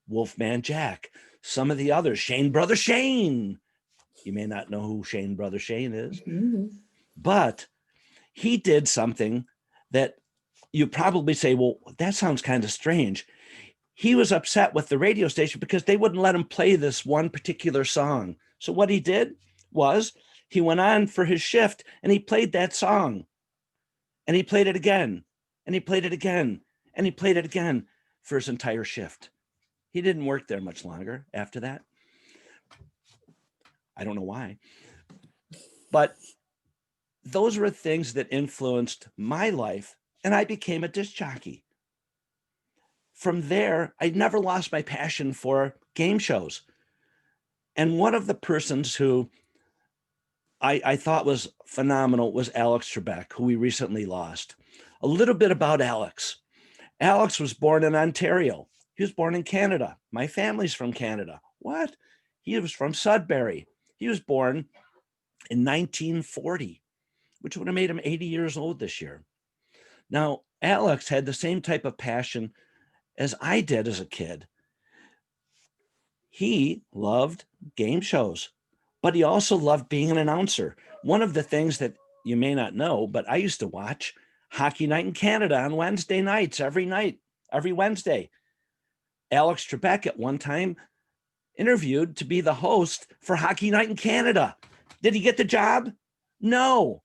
Wolfman Jack, some of the others, Shane Brother Shane. You may not know who Shane Brother Shane is, but he did something that you probably say, well, that sounds kind of strange. He was upset with the radio station because they wouldn't let him play this one particular song. So what he did was he went on for his shift and he played that song, and he played it again, and he played it again, and he played it again for his entire shift. He didn't work there much longer after that. I don't know why, but those were things that influenced my life, and I became a disc jockey. From there, I never lost my passion for game shows. And one of the persons who I thought was phenomenal was Alex Trebek, who we recently lost. A little bit about Alex. Alex was born in Ontario. He was born in Canada. My family's from Canada. What? He was from Sudbury. He was born in 1940, which would have made him 80 years old this year. Now, Alex had the same type of passion as I did as a kid. He loved game shows, but he also loved being an announcer. One of the things that you may not know, but I used to watch Hockey Night in Canada on Wednesday nights, every Wednesday. Alex Trebek at one time interviewed to be the host for Hockey Night in Canada. Did he get the job? No,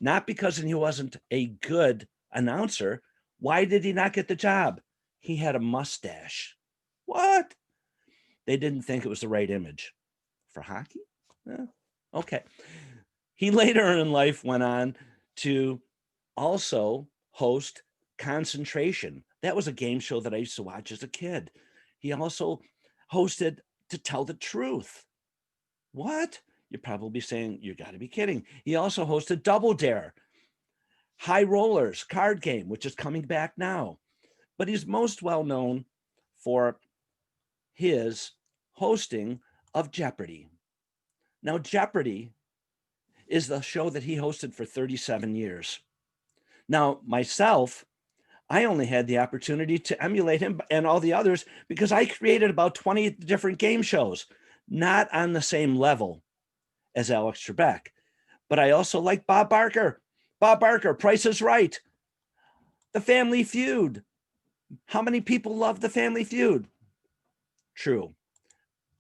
not because he wasn't a good announcer. Why did he not get the job? He had a mustache. What? They didn't think it was the right image for hockey? Okay. He later in life went on to also host Concentration. That was a game show that I used to watch as a kid. He also hosted To Tell the Truth. What? You're probably saying, you got to be kidding. He also hosted Double Dare, High Rollers card game, which is coming back now. But he's most well known for his hosting of Jeopardy. Now, Jeopardy is the show that he hosted for 37 years. Now, myself, I only had the opportunity to emulate him and all the others because I created about 20 different game shows, not on the same level as Alex Trebek. But I also like Bob Barker. Bob Barker, Price is Right. The Family Feud. How many people love The Family Feud? True.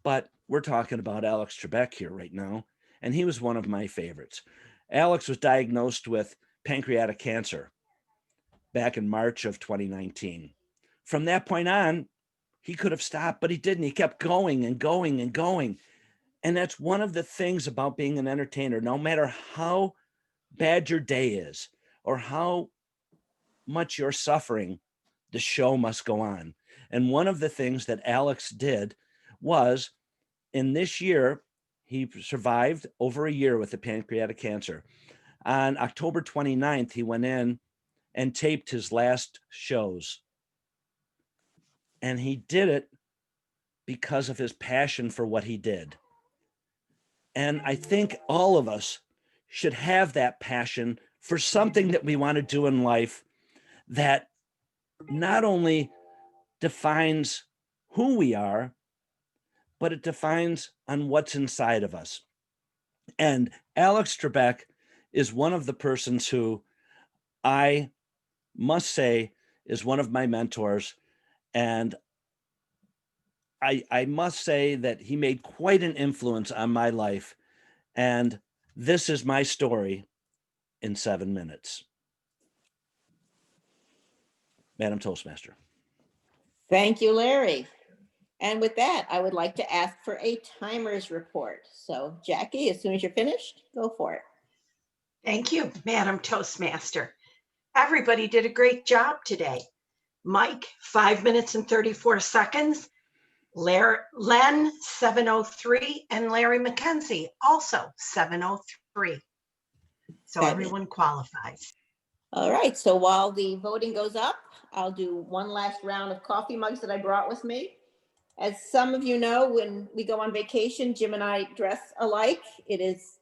But we're talking about Alex Trebek here right now, and he was one of my favorites. Alex was diagnosed with pancreatic cancer back in March of 2019. From that point on, he could have stopped, but he didn't. He kept going and going and going. And that's one of the things about being an entertainer. No matter how bad your day is or how much you're suffering, the show must go on. And one of the things that Alex did was, in this year, he survived over a year with the pancreatic cancer. On October 29th, he went in and taped his last shows. And he did it because of his passion for what he did. And I think all of us should have that passion for something that we want to do in life that not only defines who we are, but it defines on what's inside of us. And Alex Trebek is one of the persons who I must say is one of my mentors. And I must say that he made quite an influence on my life. And this is my story in 7 minutes. Madam Toastmaster. Thank you, Larry. And with that, I would like to ask for a timer's report. So Jackie, as soon as you're finished, go for it. Thank you, Madam Toastmaster. Everybody did a great job today. Mike, 5 minutes and 34 seconds. Len, 7:03, and Larry McKenzie, also 7:03. So Fabulous. everyone qualifies. All right, so while the voting goes up, I'll do one last round of coffee mugs that I brought with me. As some of you know, when we go on vacation, Jim and I dress alike. It is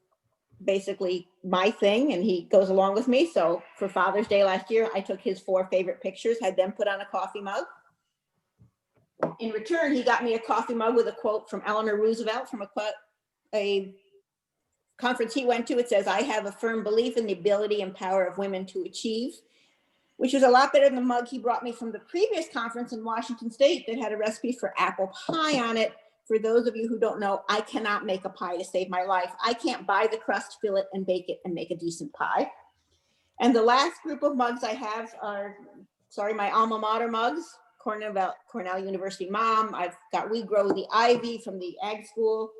basically my thing, and he goes along with me. So for Father's Day last year, I took his 4 favorite pictures, had them put on a coffee mug. In return, he got me a coffee mug with a quote from Eleanor Roosevelt from a conference he went to. It says, "I have a firm belief in the ability and power of women to achieve," which was a lot better than the mug he brought me from the previous conference in Washington State that had a recipe for apple pie on it. For those of you who don't know, I cannot make a pie to save my life. I can't buy the crust, fill it, and bake it and make a decent pie. And the last group of mugs I have are, my alma mater mugs. Cornell University mom. I've got We Grow the Ivy from the ag school.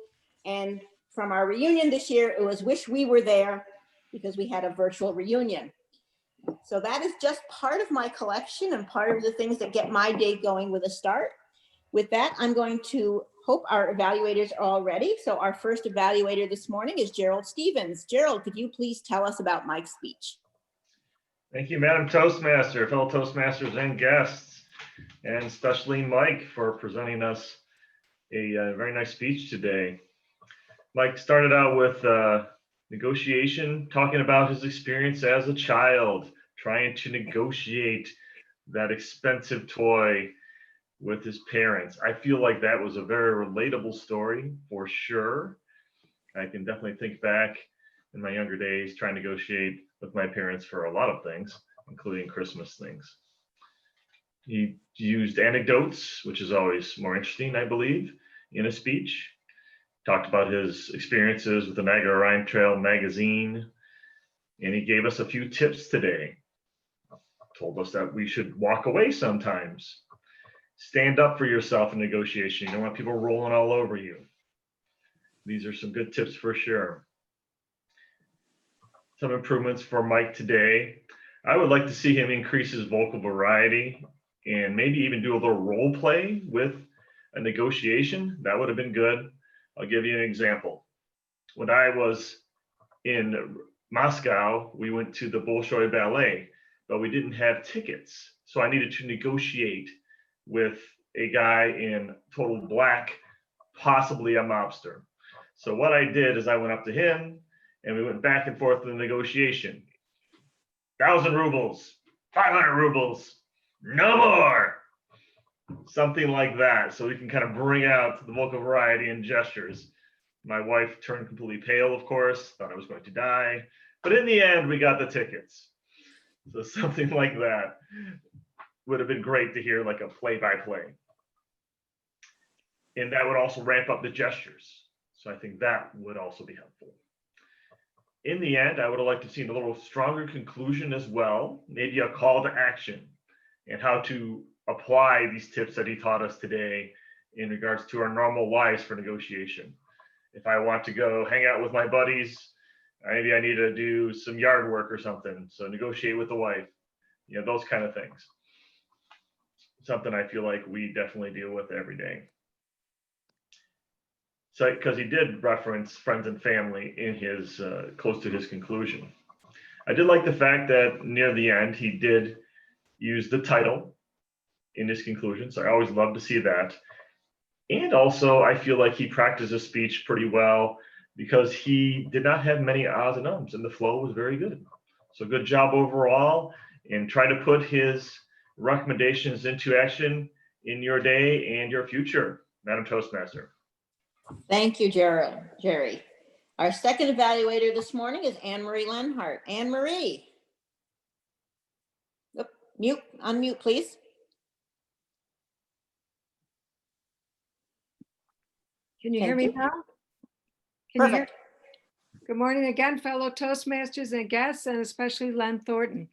And from our reunion this year, it was Wish We Were There, because we had a virtual reunion. So that is just part of my collection and part of the things that get my day going with a start. With that, I'm going to hope our evaluators are all ready. So our first evaluator this morning is Gerald Stevens. Gerald, could you please tell us about Mike's speech? Thank you, Madam Toastmaster, fellow Toastmasters and guests, and especially Mike for presenting us a very nice speech today. Mike started out with negotiation, talking about his experience as a child, trying to negotiate that expensive toy with his parents. I feel like that was a very relatable story for sure. I can definitely think back in my younger days trying to negotiate with my parents for a lot of things, including Christmas things. He used anecdotes, which is always more interesting, I believe, in a speech. Talked about his experiences with the Niagara Rhine Trail magazine, and he gave us a few tips today. Told us that we should walk away sometimes. Stand up for yourself in negotiation. You don't want people rolling all over you. These are some good tips for sure. Some improvements for Mike today. I would like to see him increase his vocal variety and maybe even do a little role play with a negotiation. That would have been good. I'll give you an example. When I was in Moscow, we went to the Bolshoi Ballet, but we didn't have tickets. So I needed to negotiate with a guy in total black, possibly a mobster. So what I did is I went up to him and we went back and forth in the negotiation. 1,000 rubles, 500 rubles. no more. Something like that. So we can kind of bring out the vocal variety and gestures. My wife turned completely pale, of course, thought I was going to die. But in the end, we got the tickets. So something like that would have been great to hear, like a play-by-play. And that would also ramp up the gestures. So I think that would also be helpful. In the end, I would have liked to see a little stronger conclusion as well, maybe a call to action and how to apply these tips that he taught us today in regards to our normal lives for negotiation. If I want to go hang out with my buddies, maybe I need to do some yard work or something. So negotiate with the wife, you know, those kind of things. Something I feel like we definitely deal with every day. So, because he did reference friends and family in his close to his conclusion. I did like the fact that near the end, he did use the title in his conclusion. So I always love to see that. And also, I feel like he practiced his speech pretty well because he did not have many ahs and ums, and the flow was very good. So good job overall, and try to put his recommendations into action in your day and your future, Madam Toastmaster. Thank you, Jerry. Our second evaluator this morning is Anne-Marie Lenhart. Anne-Marie. Unmute, please. Can you hear me now? Perfect. Good morning again, fellow Toastmasters and guests, and especially Len Thornton.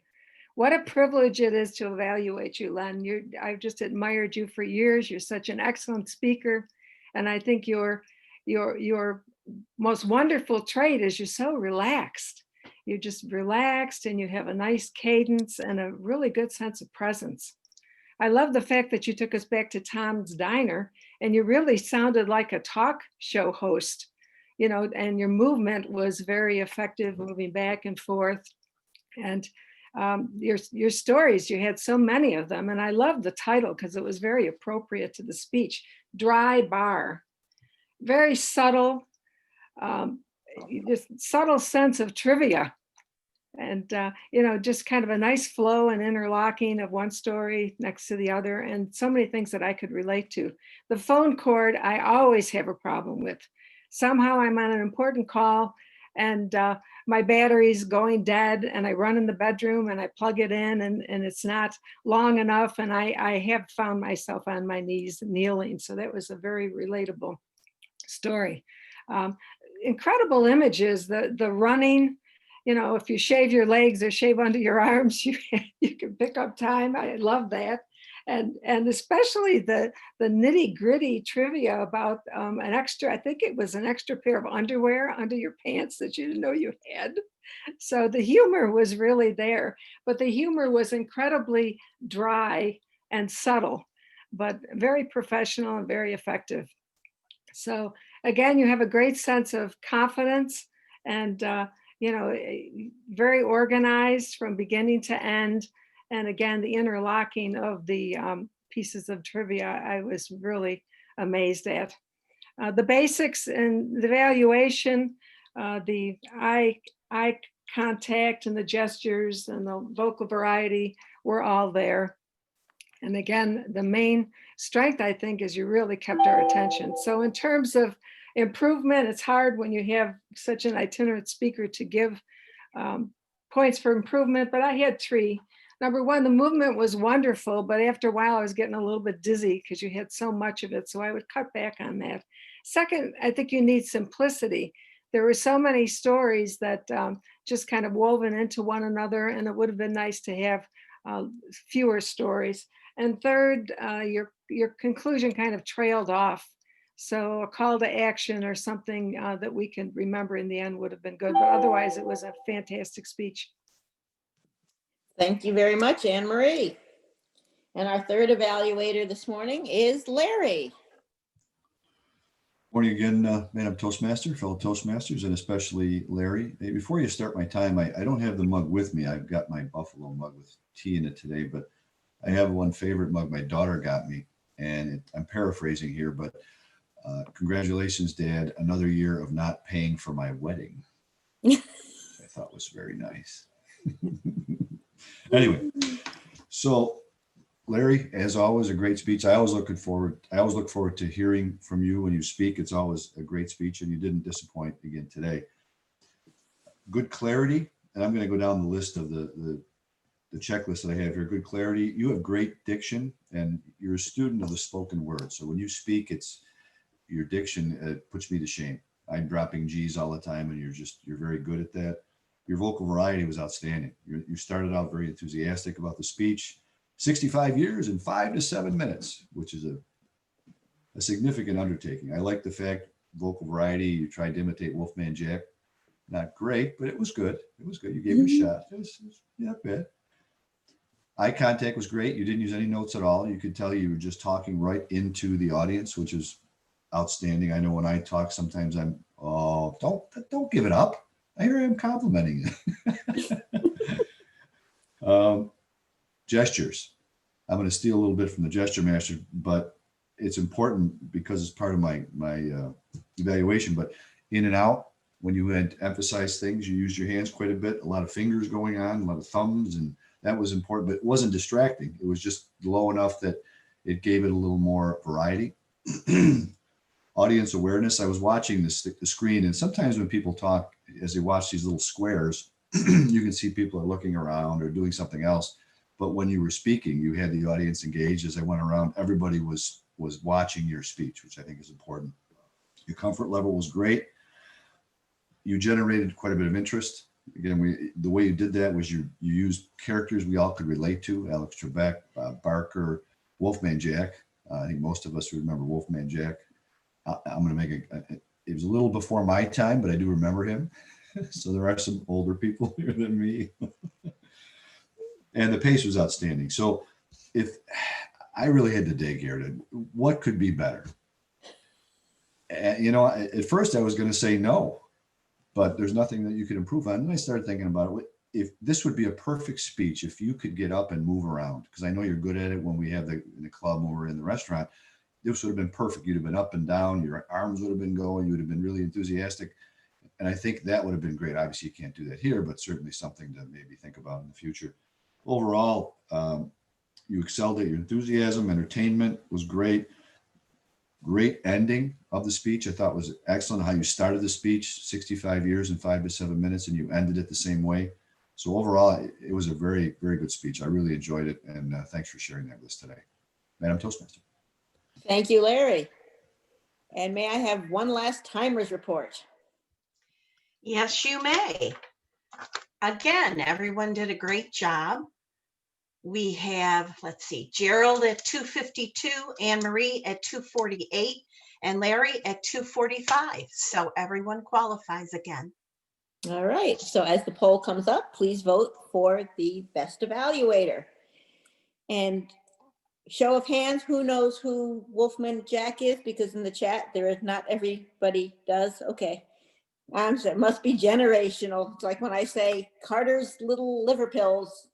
What a privilege it is to evaluate you, Len. I've just admired you for years. You're such an excellent speaker. And I think your most wonderful trait is you're so relaxed. You're just relaxed and you have a nice cadence and a really good sense of presence. I love the fact that you took us back to Tom's Diner and you really sounded like a talk show host, you know, and your movement was very effective, moving back and forth. And your stories, you had so many of them. And I love the title because it was very appropriate to the speech. Dry bar, very subtle, just subtle sense of trivia. And, you know, just kind of a nice flow and interlocking of one story next to the other, and so many things that I could relate to. The phone cord, I always have a problem with. Somehow I'm on an important call and my battery's going dead, and I run in the bedroom and I plug it in and it's not long enough. And I have found myself on my knees kneeling. So that was a very relatable story. Incredible images, the running. You know, if you shave your legs or shave under your arms, you can pick up time. I love that. And especially the nitty gritty trivia about an extra, I think it was an extra pair of underwear under your pants that you didn't know you had. So the humor was really there, but the humor was incredibly dry and subtle, but very professional and very effective. So again, you have a great sense of confidence and, you know, very organized from beginning to end. And again, the interlocking of the pieces of trivia, I was really amazed at. The basics and the evaluation, the eye contact and the gestures and the vocal variety were all there. And again, the main strength, I think, is you really kept our attention. So in terms of improvement, it's hard when you have such an itinerant speaker to give points for improvement, but I had 3. Number 1, the movement was wonderful, but after a while I was getting a little bit dizzy because you had so much of it, so I would cut back on that. Second, I think you need simplicity. There were so many stories that just kind of woven into one another, and it would have been nice to have fewer stories. And third, your conclusion kind of trailed off. So a call to action or something that we can remember in the end would have been good, but otherwise it was a fantastic speech. Thank you very much, Anne-Marie. And our third evaluator this morning is Larry. Morning again, Madam Toastmaster, fellow Toastmasters, and especially Larry. Hey, before you start my time, I don't have the mug with me. I've got my Buffalo mug with tea in it today, but I have one favorite mug my daughter got me, and I'm paraphrasing here, but congratulations, Dad, another year of not paying for my wedding. I thought was very nice. Anyway, so Larry, as always, a great speech. I always look forward to hearing from you when you speak. It's always a great speech, and you didn't disappoint again today. Good clarity, and I'm going to go down the list of the checklist that I have here. Good clarity. You have great diction, and you're a student of the spoken word. So when you speak, it's your diction puts me to shame. I'm dropping G's all the time, and you're very good at that. Your vocal variety was outstanding. You started out very enthusiastic about the speech. 65 years in 5 to 7 minutes, which is a significant undertaking. I like the fact vocal variety, you tried to imitate Wolfman Jack. Not great, but it was good. It was good. You gave it a shot. It was not bad. Eye contact was great. You didn't use any notes at all. You could tell you were just talking right into the audience, which is outstanding. I know when I talk, sometimes I'm, oh, don't give it up. I hear him complimenting you. Gestures. I'm going to steal a little bit from the gesture master, but it's important because it's part of my evaluation. But in and out, when you had to emphasize things, you used your hands quite a bit, a lot of fingers going on, a lot of thumbs, and that was important, but it wasn't distracting. It was just low enough that it gave it a little more variety. Audience awareness. I was watching the screen, and sometimes when people talk, as they watch these little squares, you can see people are looking around or doing something else. But when you were speaking, you had the audience engaged. As I went around, everybody was watching your speech, which I think is important. Your comfort level was great. You generated quite a bit of interest. Again, the way you did that was you used characters we all could relate to: Alex Trebek, Bob Barker, Wolfman Jack. I think most of us remember Wolfman Jack. I'm going to make it was a little before my time, but I do remember him. So there are some older people here than me. And the pace was outstanding. So if I really had to dig here to what could be better? And, at first I was going to say no, but there's nothing that you could improve on. And I started thinking about it. If this would be a perfect speech, if you could get up and move around, because I know you're good at it when we have in the club, when we're in the restaurant, this would have been perfect. You'd have been up and down, your arms would have been going, you would have been really enthusiastic. And I think that would have been great. Obviously you can't do that here, but certainly something to maybe think about in the future. Overall, you excelled at your enthusiasm. Entertainment was great. Great ending of the speech. I thought was excellent how you started the speech, 65 years in 5 to 7 minutes, and you ended it the same way. So overall, it was a very, very good speech. I really enjoyed it. And thanks for sharing that with us today. Madam Toastmaster. Thank you, Larry. And may I have one last timer's report? Yes, you may. Again, everyone did a great job. We have, let's see, Gerald at 2:52, Anne Marie at 2:48, and Larry at 2:45. So everyone qualifies again. All right. So as the poll comes up, please vote for the best evaluator. And show of hands, who knows who Wolfman Jack is? Because in the chat, there is not everybody does. Okay. So it must be generational. It's like when I say Carter's little liver pills,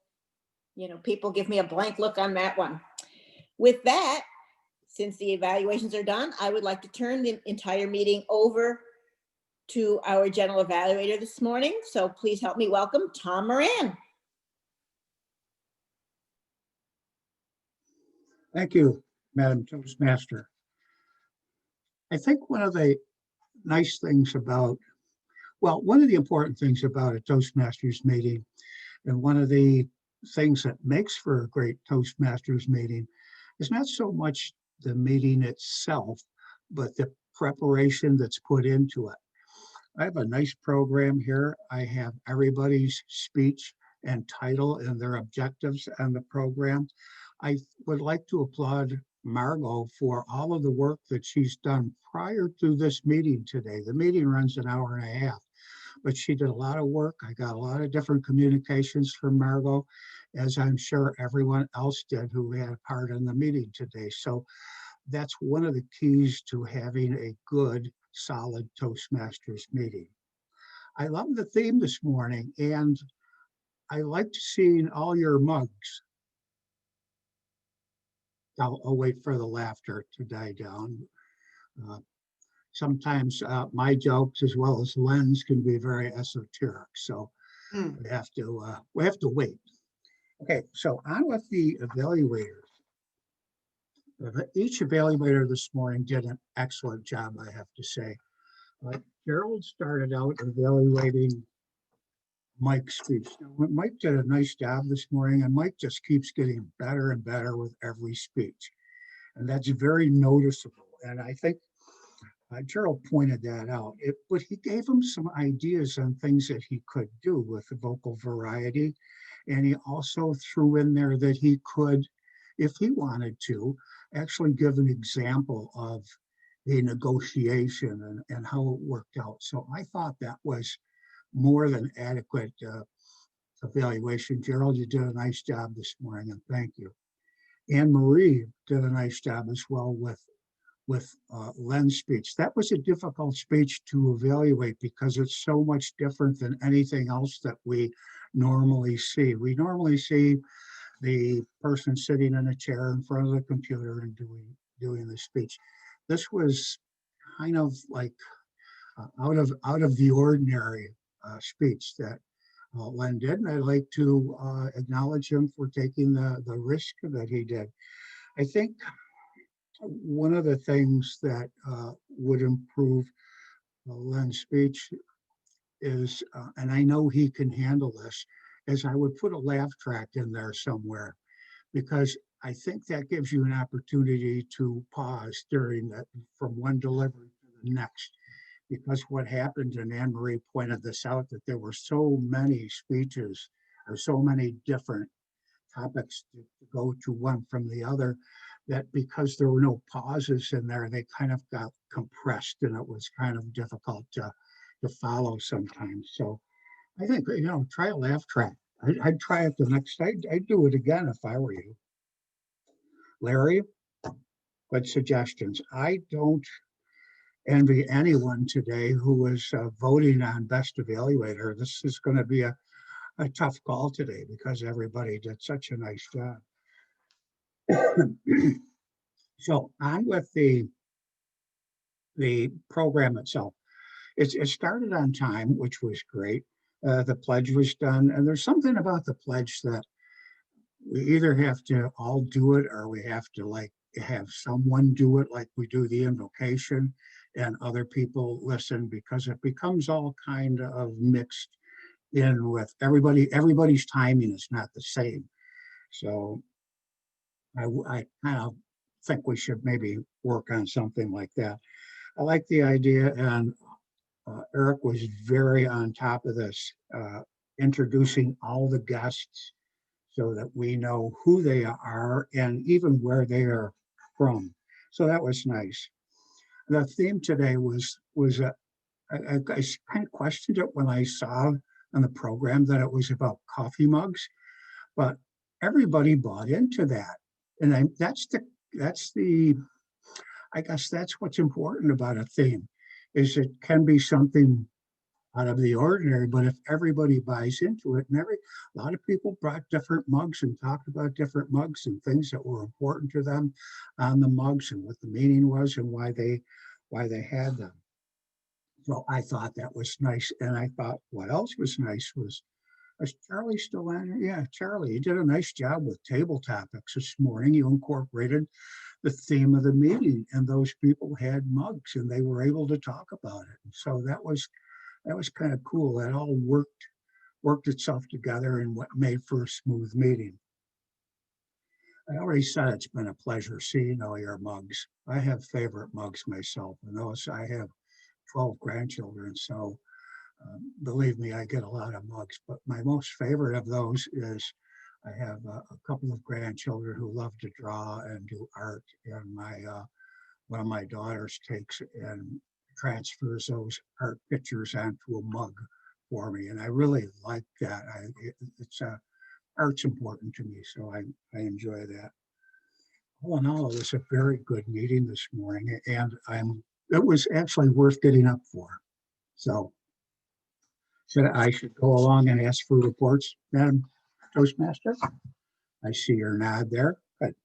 people give me a blank look on that one. With that, since the evaluations are done, I would like to turn the entire meeting over to our general evaluator this morning. So please help me welcome Tom Moran. Thank you, Madam Toastmaster. I think one of the nice things about, one of the important things about a Toastmasters meeting, and one of the things that makes for a great Toastmasters meeting is not so much the meeting itself, but the preparation that's put into it. I have a nice program here. I have everybody's speech and title and their objectives on the program. I would like to applaud Margo for all of the work that she's done prior to this meeting today. The meeting runs an hour and a half, but she did a lot of work. I got a lot of different communications from Margo, as I'm sure everyone else did who had a part in the meeting today. So that's one of the keys to having a good, solid Toastmasters meeting. I love the theme this morning, and I liked seeing all your mugs. I'll wait for the laughter to die down. Sometimes my jokes, as well as Len's, can be very esoteric, so we have to wait. Okay, so on with the evaluators. Each evaluator this morning did an excellent job, I have to say. Gerald started out evaluating Mike's speech. Now, Mike did a nice job this morning, and Mike just keeps getting better and better with every speech. And that's very noticeable. And I think Gerald pointed that out, but he gave him some ideas on things that he could do with the vocal variety. And he also threw in there that he could, if he wanted to, actually give an example of a negotiation and how it worked out. So I thought that was more than adequate evaluation. Gerald, you did a nice job this morning, and thank you. Anne Marie did a nice job as well with Len's speech. That was a difficult speech to evaluate because it's so much different than anything else that we normally see. We normally see the person sitting in a chair in front of the computer and doing the speech. This was kind of like out of the ordinary speech that Len did, and I'd like to acknowledge him for taking the risk that he did. I think one of the things that would improve Len's speech is, and I know he can handle this, is I would put a laugh track in there somewhere, because I think that gives you an opportunity to pause during that, from one delivery to the next. Because what happened, and Anne Marie pointed this out, that there were so many speeches or so many different topics to go to one from the other, that because there were no pauses in there, they kind of got compressed, and it was kind of difficult to follow sometimes. So I think, try a laugh track. I'd try it the next, I'd do it again if I were you. Larry, good suggestions. I don't envy anyone today who is voting on best evaluator. This is going to be a tough call today because everybody did such a nice job. So on with the program itself. It started on time, which was great. The pledge was done, and there's something about the pledge that we either have to all do it, or we have to have someone do it, like we do the invocation, and other people listen, because it becomes all kind of mixed in with everybody. Everybody's timing is not the same. So I kind of think we should maybe work on something like that. I like the idea, and Eric was very on top of this, introducing all the guests so that we know who they are and even where they are from. So that was nice. The theme today was I kind of questioned it when I saw on the program that it was about coffee mugs, but everybody bought into that. And I guess that's what's important about a theme, is it can be something out of the ordinary, but if everybody buys into it, and a lot of people brought different mugs and talked about different mugs and things that were important to them on the mugs and what the meaning was and why they had them. So I thought that was nice. And I thought what else was nice was Charlie still on here? Yeah, Charlie, you did a nice job with table topics this morning. You incorporated the theme of the meeting, and those people had mugs and they were able to talk about it. And so that was kind of cool. That all worked itself together and what made for a smooth meeting. I already said it's been a pleasure seeing all your mugs. I have favorite mugs myself, and those, I have 12 grandchildren, so believe me, I get a lot of mugs, but my most favorite of those is I have a couple of grandchildren who love to draw and do art, and one of my daughters takes and transfers those art pictures onto a mug for me, and I really like that. Art's important to me, so I enjoy that. All in all, it was a very good meeting this morning, and it was actually worth getting up for. So I should go along and ask for reports, Madam Toastmaster. I see your nod there. Good.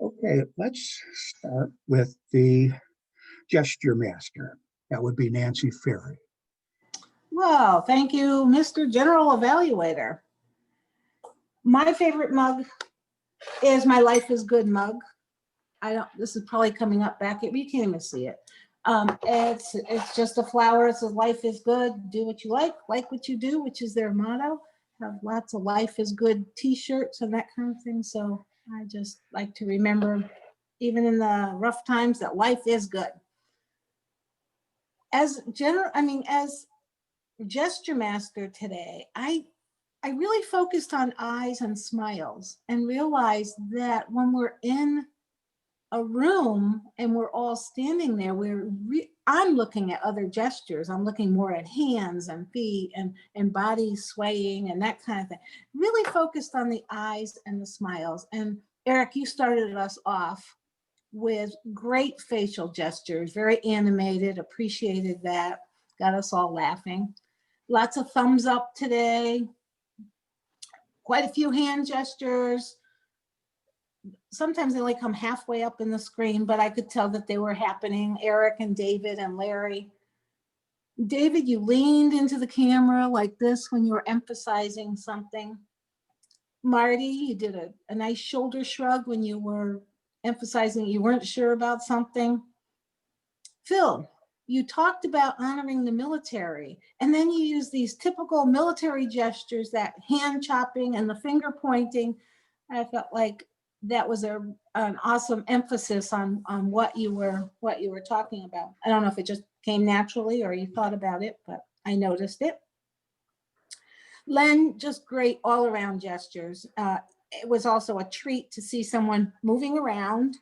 Okay, let's start with the gesture master. That would be Nancy Ferry. Well, thank you, Mr. General Evaluator. My favorite mug is my Life is Good mug. I don't, this is probably coming up back, but you can't even see it. It's just a flower. It says life is good. Do what you like what you do, which is their motto. Have lots of life is good t-shirts and that kind of thing. So I just like to remember, even in the rough times, that life is good. As gesture master today, I really focused on eyes and smiles and realized that when we're in a room and we're all standing there, I'm looking at other gestures. I'm looking more at hands and feet and body swaying and that kind of thing. Really focused on the eyes and the smiles. And Eric, you started us off with great facial gestures, very animated, appreciated that, got us all laughing. Lots of thumbs up today, quite a few hand gestures. Sometimes they only come halfway up in the screen, but I could tell that they were happening. Eric and David and Larry. David, you leaned into the camera like this when you were emphasizing something. Marty, you did a nice shoulder shrug when you were emphasizing you weren't sure about something. Phil, you talked about honoring the military, and then you used these typical military gestures, that hand chopping and the finger pointing. I felt like that was an awesome emphasis on what you were talking about. I don't know if it just came naturally or you thought about it, but I noticed it. Len, just great all around gestures. It was also a treat to see someone moving around.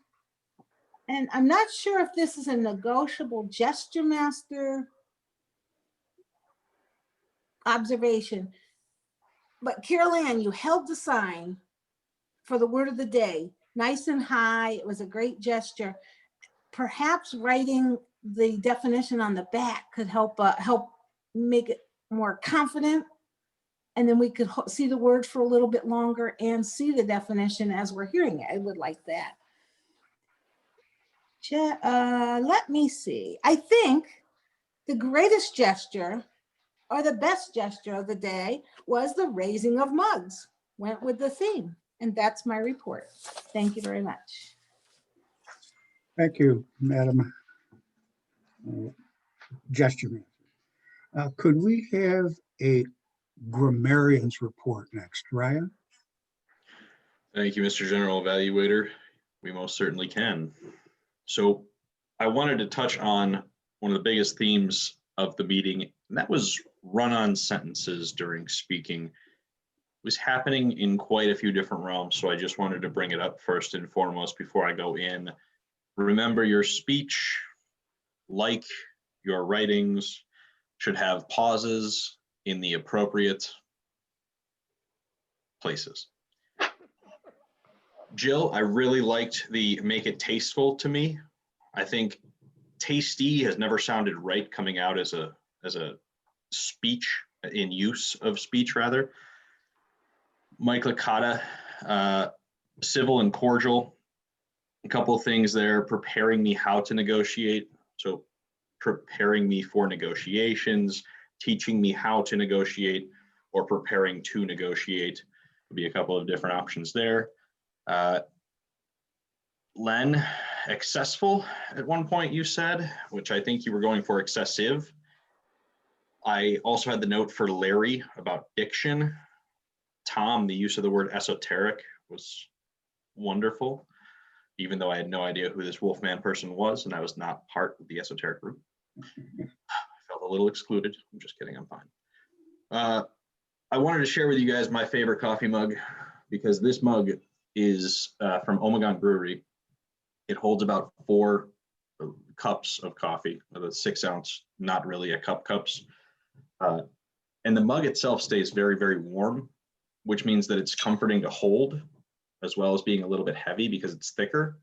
And I'm not sure if this is a negotiable gesture master observation, but Carol Ann, you held the sign for the word of the day, nice and high. It was a great gesture. Perhaps writing the definition on the back could help make it more confident. And then we could see the word for a little bit longer and see the definition as we're hearing it. I would like that. Let me see. I think the greatest gesture or the best gesture of the day was the raising of mugs. Went with the theme. And that's my report. Thank you very much. Thank you, Madam Gesture Master. Could we have a grammarian's report next, Ryan? Thank you, Mr. General Evaluator. We most certainly can. So I wanted to touch on one of the biggest themes of the meeting, and that was run-on sentences during speaking. It was happening in quite a few different realms, so I just wanted to bring it up first and foremost before I go in. Remember, your speech, like your writings, should have pauses in the appropriate places. Jill, I really liked the make it tasteful to me. I think tasty has never sounded right coming out as a speech, in use of speech rather. Mike Licata, civil and cordial. A couple of things there, preparing me how to negotiate. So preparing me for negotiations, teaching me how to negotiate, or preparing to negotiate would be a couple of different options there. Len, excessful at one point you said, which I think you were going for excessive. I also had the note for Larry about diction. Tom, the use of the word esoteric was wonderful, even though I had no idea who this Wolfman person was and I was not part of the esoteric group. I felt a little excluded. I'm just kidding, I'm fine. I wanted to share with you guys my favorite coffee mug because this mug is from Omegon Brewery. It holds about 4 cups of coffee, the 6 ounce, not really a cups. And the mug itself stays very, very warm, which means that it's comforting to hold, as well as being a little bit heavy because it's thicker.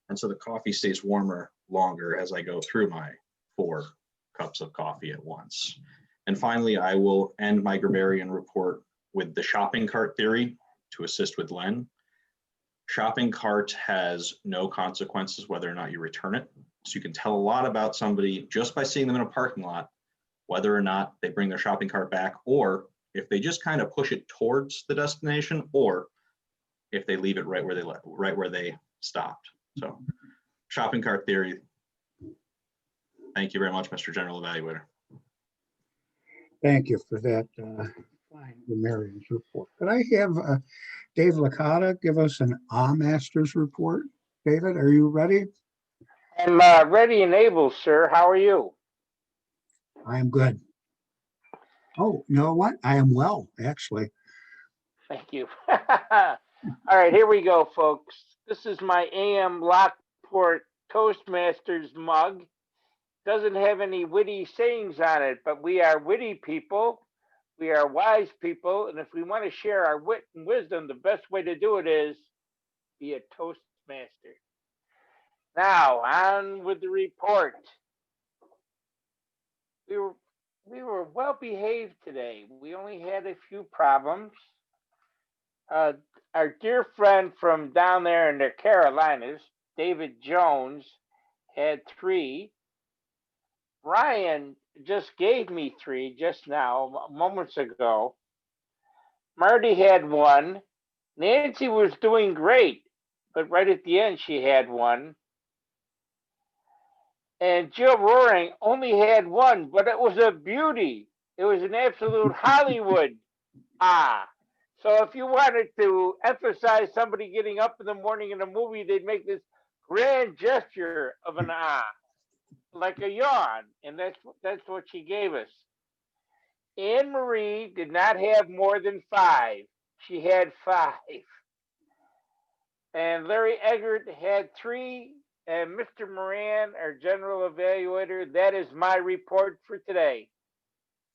And so the coffee stays warmer longer as I go through my 4 cups of coffee at once. And finally, I will end my grammarian report with the shopping cart theory to assist with Len. Shopping cart has no consequences whether or not you return it. So you can tell a lot about somebody just by seeing them in a parking lot, whether or not they bring their shopping cart back, or if they just kind of push it towards the destination, or if they leave it right where they stopped. So shopping cart theory. Thank you very much, Mr. General Evaluator. Thank you for that fine grammarian's report. Could I have Dave Licata give us an Master's report? David, are you ready? I'm ready and able, sir. How are you? I am good. Oh, you know what? I am well, actually. Thank you. All right, here we go, folks. This is my AM Lockport Toastmasters mug. Doesn't have any witty sayings on it, but we are witty people. We are wise people. And if we want to share our wit and wisdom, the best way to do it is be a Toastmaster. Now, on with the report. We were well behaved today. We only had a few problems. Our dear friend from down there in the Carolinas, David Jones, had 3. Brian just gave me 3 just now, moments ago. Marty had 1. Nancy was doing great, but right at the end she had 1. And Jill Roaring only had 1, but it was a beauty. It was an absolute Hollywood So if you wanted to emphasize somebody getting up in the morning in a movie, they'd make this grand gesture of an like a yawn, and that's what she gave us. Anne Marie did not have more than 5. She had 5. And Larry Eggert had 3. And Mr. Moran, our general evaluator, that is my report for today.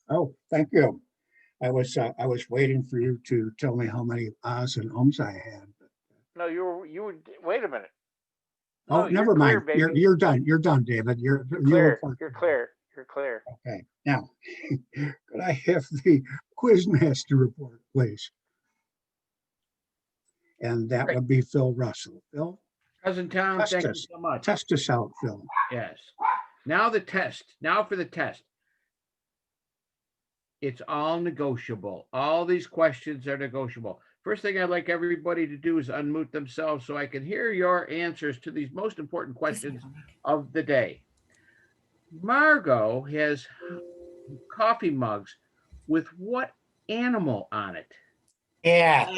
Oh, thank you. I was waiting for you to tell me how many ahs and ums I had. No, you were. Wait a minute. Oh, No, never clear, mind. baby. You're done. You're done, David. You're Clear. clear. You're clear. You're clear. Okay. Now, could I have the Quizmaster report, please? And that would be Phil Russell. Phil? Cousin Tom, thank you so much. Test us out, Phil. Yes. Now the test. Now for the test. It's all negotiable. All these questions are negotiable. First thing I'd like everybody to do is unmute themselves so I can hear your answers to these most important questions of the day. Margo has coffee mugs with what animal on it? Yeah.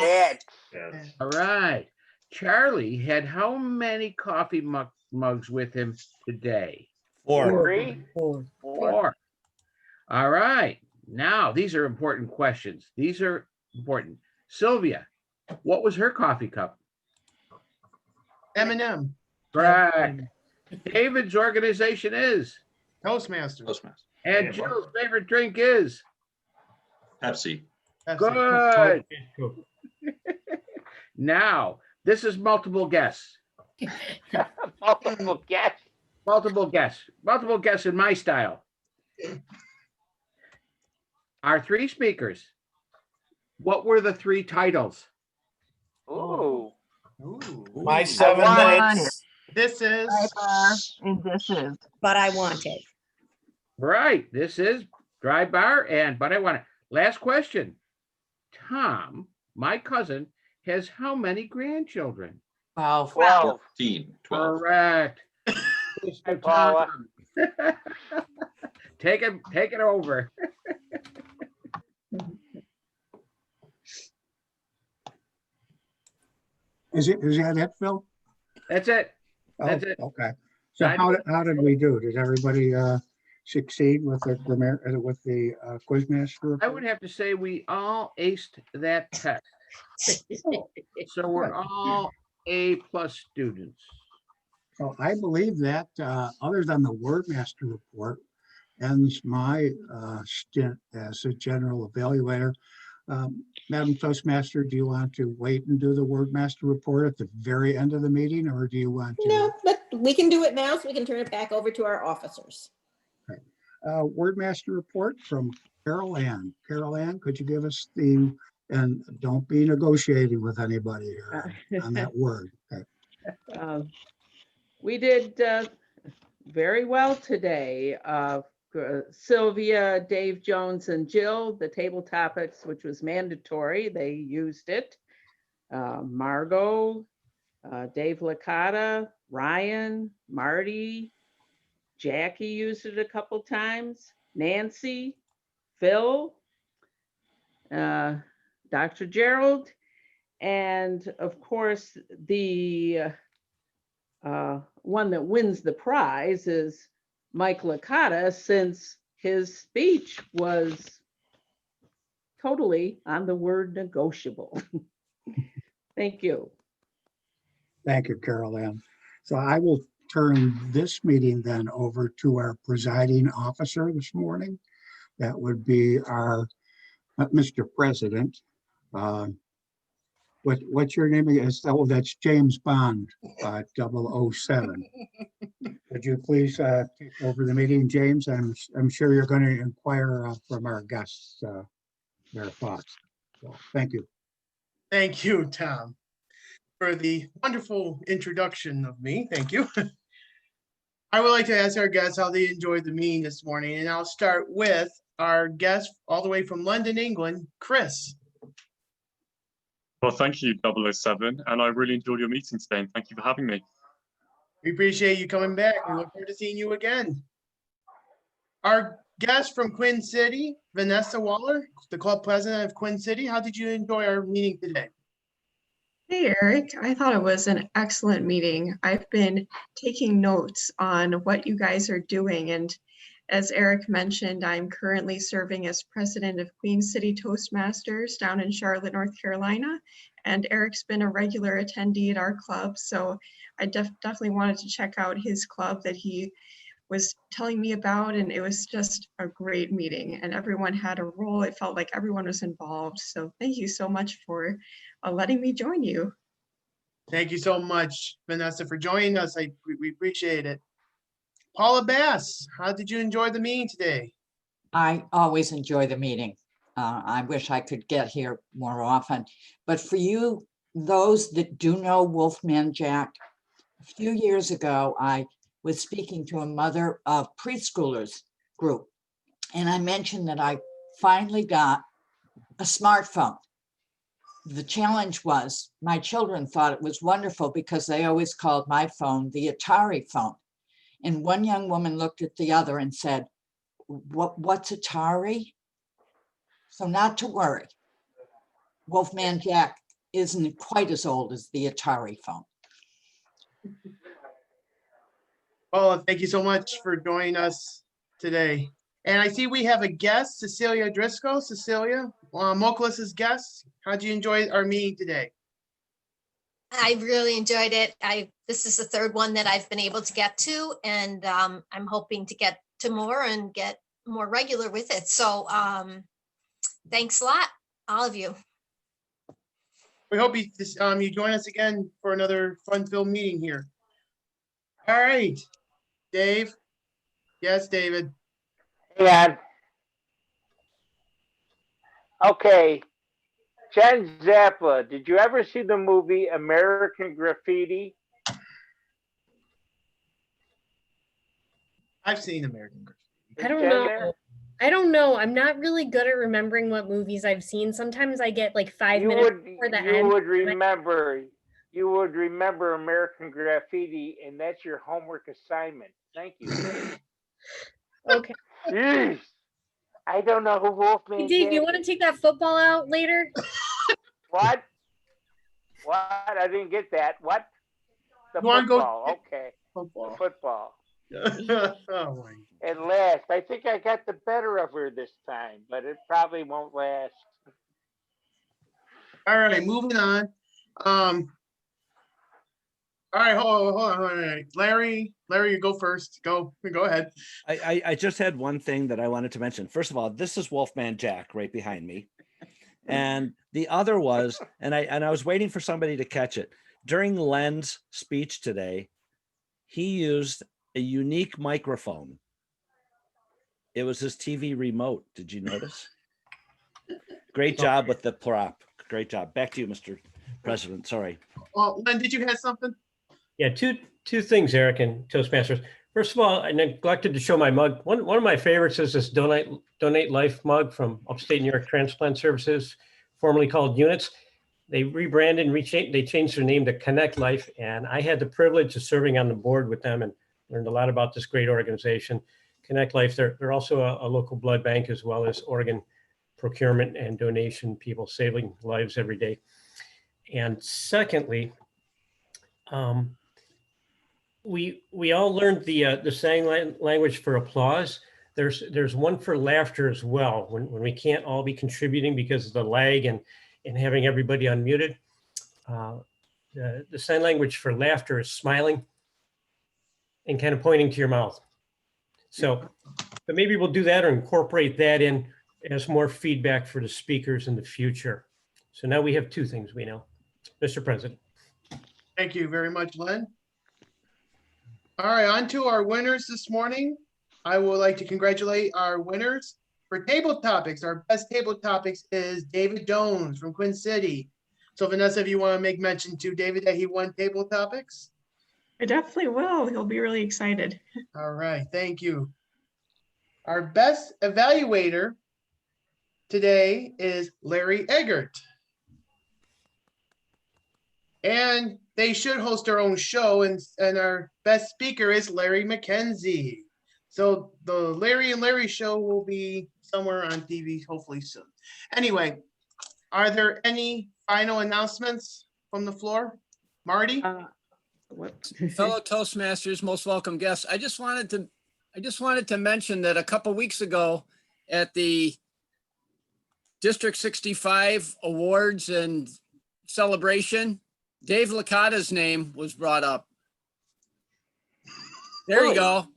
All right. Charlie had how many coffee mugs with him today? 4. 3. 4. All right. Now, these are important questions. These are important. Sylvia, what was her coffee cup? M&M. Right. David's organization is? Toastmasters. Toastmaster. And Jill's favorite drink is? Pepsi. Good. Now, this is multiple guess. Multiple guess. Multiple guess. Multiple guess in my style. Our 3 speakers. What were the 3 titles? Ooh. My 7 minutes. This is. And this is. But I want it. Right. This is Dry Bar and But I Want It. Last question. Tom, my cousin, has how many grandchildren? 12. 12. 14. 12. Correct. Hi, Paula. Take it over. Is that it, Phil? That's it. Oh, That's it. okay. So how did we do? Did everybody succeed with the Quizmaster report? I would have to say we all aced that test. So we're all A+ students. So I believe that other than the Wordmaster report ends my stint as a general evaluator. Madam Toastmaster, do you want to wait and do the Wordmaster report at the very end of the meeting, or do you want to? No, but we can do it now so we can turn it back over to our officers. Okay. Wordmaster report from Carol Ann. Carol Ann, could you give us the, and don't be negotiating with anybody here on that word. Okay. We did very well today. Sylvia, Dave Jones, and Jill, the table topics, which was mandatory, they used it. Margo, Dave Licata, Ryan, Marty, Jackie used it a couple times, Nancy, Phil, Dr. Gerald, and of course, the one that wins the prize is Mike Licata, since his speech was totally on the word negotiable. Thank you. Thank you, Carol Ann. So I will turn this meeting then over to our presiding officer this morning. That would be our Mr. President. What's your name? Oh, that's James Bond, 007. Would you please take over the meeting, James? I'm sure you're going to inquire from our guests their thoughts. So thank you. Thank you, Tom, for the wonderful introduction of me. Thank you. I would like to ask our guests how they enjoyed the meeting this morning, and I'll start with our guest all the way from London, England, Chris. Well, thank you, 007, and I really enjoyed your meeting today, and thank you for having me. We appreciate you coming back. We look forward to seeing you again. Our guest from Quinn City, Vanessa Waller, the club president of Quinn City. How did you enjoy our meeting today? Hey, Eric. I thought it was an excellent meeting. I've been taking notes on what you guys are doing. And as Eric mentioned, I'm currently serving as president of Queen City Toastmasters down in Charlotte, North Carolina. And Eric's been a regular attendee at our club. So I definitely wanted to check out his club that he was telling me about. And it was just a great meeting. And everyone had a role. It felt like everyone was involved. So thank you so much for letting me join you. Thank you so much, Vanessa, for joining us. We appreciate it. Paula Bass, how did you enjoy the meeting today? I always enjoy the meeting. I wish I could get here more often. But for you, those that do know Wolfman Jack, a few years ago, I was speaking to a mother of preschoolers group. And I mentioned that I finally got a smartphone. The challenge was my children thought it was wonderful because they always called my phone the Atari phone. And one young woman looked at the other and said, what's Atari? So not to worry. Wolfman Jack isn't quite as old as the Atari phone. Paula, thank you so much for joining us today. And I see we have a guest, Cecilia Driscoll. Cecilia, Mokulis's guest. How'd you enjoy our meeting today? I really enjoyed it. This is the third one that I've been able to get to, and I'm hoping to get to more and get more regular with it. So thanks a lot, all of you. We hope you join us again for another fun-filled meeting here. All right, Dave. Yes, David. Hang on. Okay. Jen Zappa, did you ever see the movie American Graffiti? I've seen American Graffiti. I don't know. I don't know. I'm not really good at remembering what movies I've seen. Sometimes I get like 5 minutes before the end. You would remember American Graffiti, and that's your homework assignment. Thank you. Okay. Jeez. I don't know who Wolfman Hey, Dave, you want to take that football out later? What? What? I didn't get that. What? The You wanna go- football. Okay. Football. The football. Oh my. At last. I think I got the better of her this time, but it probably won't last. All right, moving on. All right, hold on. Larry, you go first. Go ahead. I just had one thing that I wanted to mention. First of all, this is Wolfman Jack right behind me. And the other was, and I was waiting for somebody to catch it. During Len's speech today, he used a unique microphone. It was his TV remote. Did you notice? Great job with the prop. Great job. Back to you, Mr. President. Sorry. Len, did you have something? Yeah, two things, Eric and Toastmasters. First of all, I neglected to show my mug. One of my favorites is this Donate Life mug from Upstate New York Transplant Services, formerly called Units. they rebranded and they changed their name to Connect Life. And I had the privilege of serving on the board with them and learned a lot about this great organization. Connect Life, they're also a local blood bank as well as organ procurement and donation people, saving lives every day. And secondly, we all learned the sign language for applause. There's one for laughter as well, when we can't all be contributing because of the lag and having everybody unmuted. The sign language for laughter is smiling and kind of pointing to your mouth. So, but maybe we'll do that or incorporate that in as more feedback for the speakers in the future. So now we have two things we know. Mr. President. Thank you very much, Len. All right, on to our winners this morning. I would like to congratulate our winners for table topics. Our best table topics is David Jones from Quinn City. So Vanessa, if you want to make mention to David that he won table topics. I definitely will. He'll be really excited. All right, thank you. Our best evaluator today is Larry Eggert. And they should host their own show, and our best speaker is Larry McKenzie. So the Larry and Larry show will be somewhere on TV hopefully soon. Anyway, are there any final announcements from the floor? Marty? Fellow Toastmasters, most welcome guests. I just wanted to mention that a couple weeks ago at the District 65 awards and celebration, Dave Licata's name was brought up. There you go.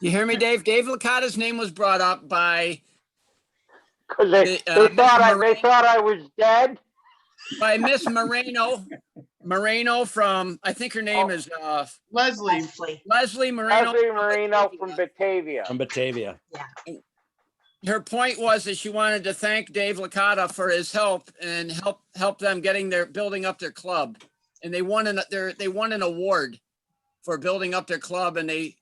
You hear me, Dave? Dave Licata's name was brought up by Because they thought I was dead. By Miss Moreno from, I think her name is Leslie Moreno from Batavia. From Batavia. Yeah. Her point was that she wanted to thank Dave Licata for his help and help them building up their club. And they won an award for building up their club, and they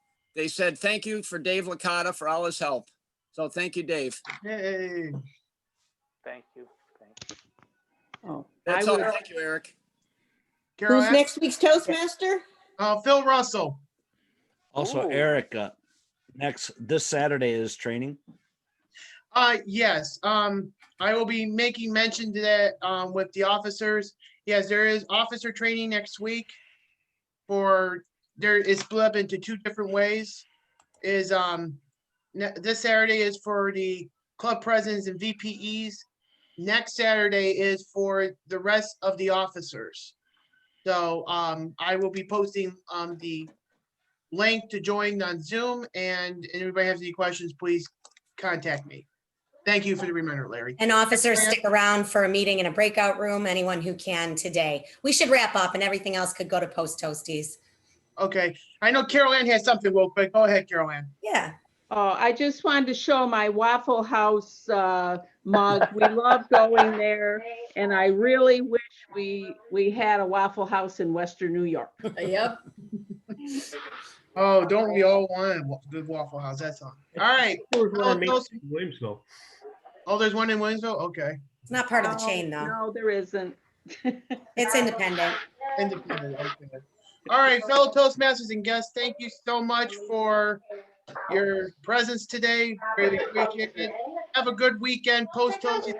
said thank you for Dave Licata for all his help. So thank you, Dave. Hey. Thank you. Oh, that's all. Thank you, Eric. Who's next week's Toastmaster? Phil Russell. Also, Ooh. Eric, this Saturday is training. Yes. I will be making mention to that with the officers. Yes, there is officer training next week. There is split up into two different ways. This Saturday is for the club presidents and VPEs. Next Saturday is for the rest of the officers. So I will be posting the link to join on Zoom, and if anybody has any questions, please contact me. Thank you for the reminder, Larry. And officers, stick around for a meeting in a breakout room, anyone who can today. We should wrap up and everything else could go to post toasties. Okay. I know Carol Ann has something real quick. Go ahead, Carol Ann. Yeah. Oh, I just wanted to show my Waffle House mug. We love going there, and I really wish we had a Waffle House in Western New York. Yep. Oh, don't we all want a good Waffle House? That's all. All right. Williamsville. Oh, there's one in Williamsville? Okay. It's not part of the chain, though. No, there isn't. It's independent. Independent, okay. All right, fellow Toastmasters and guests, thank you so much for your presence today. Really appreciate it. Have a good weekend. Post Toasties.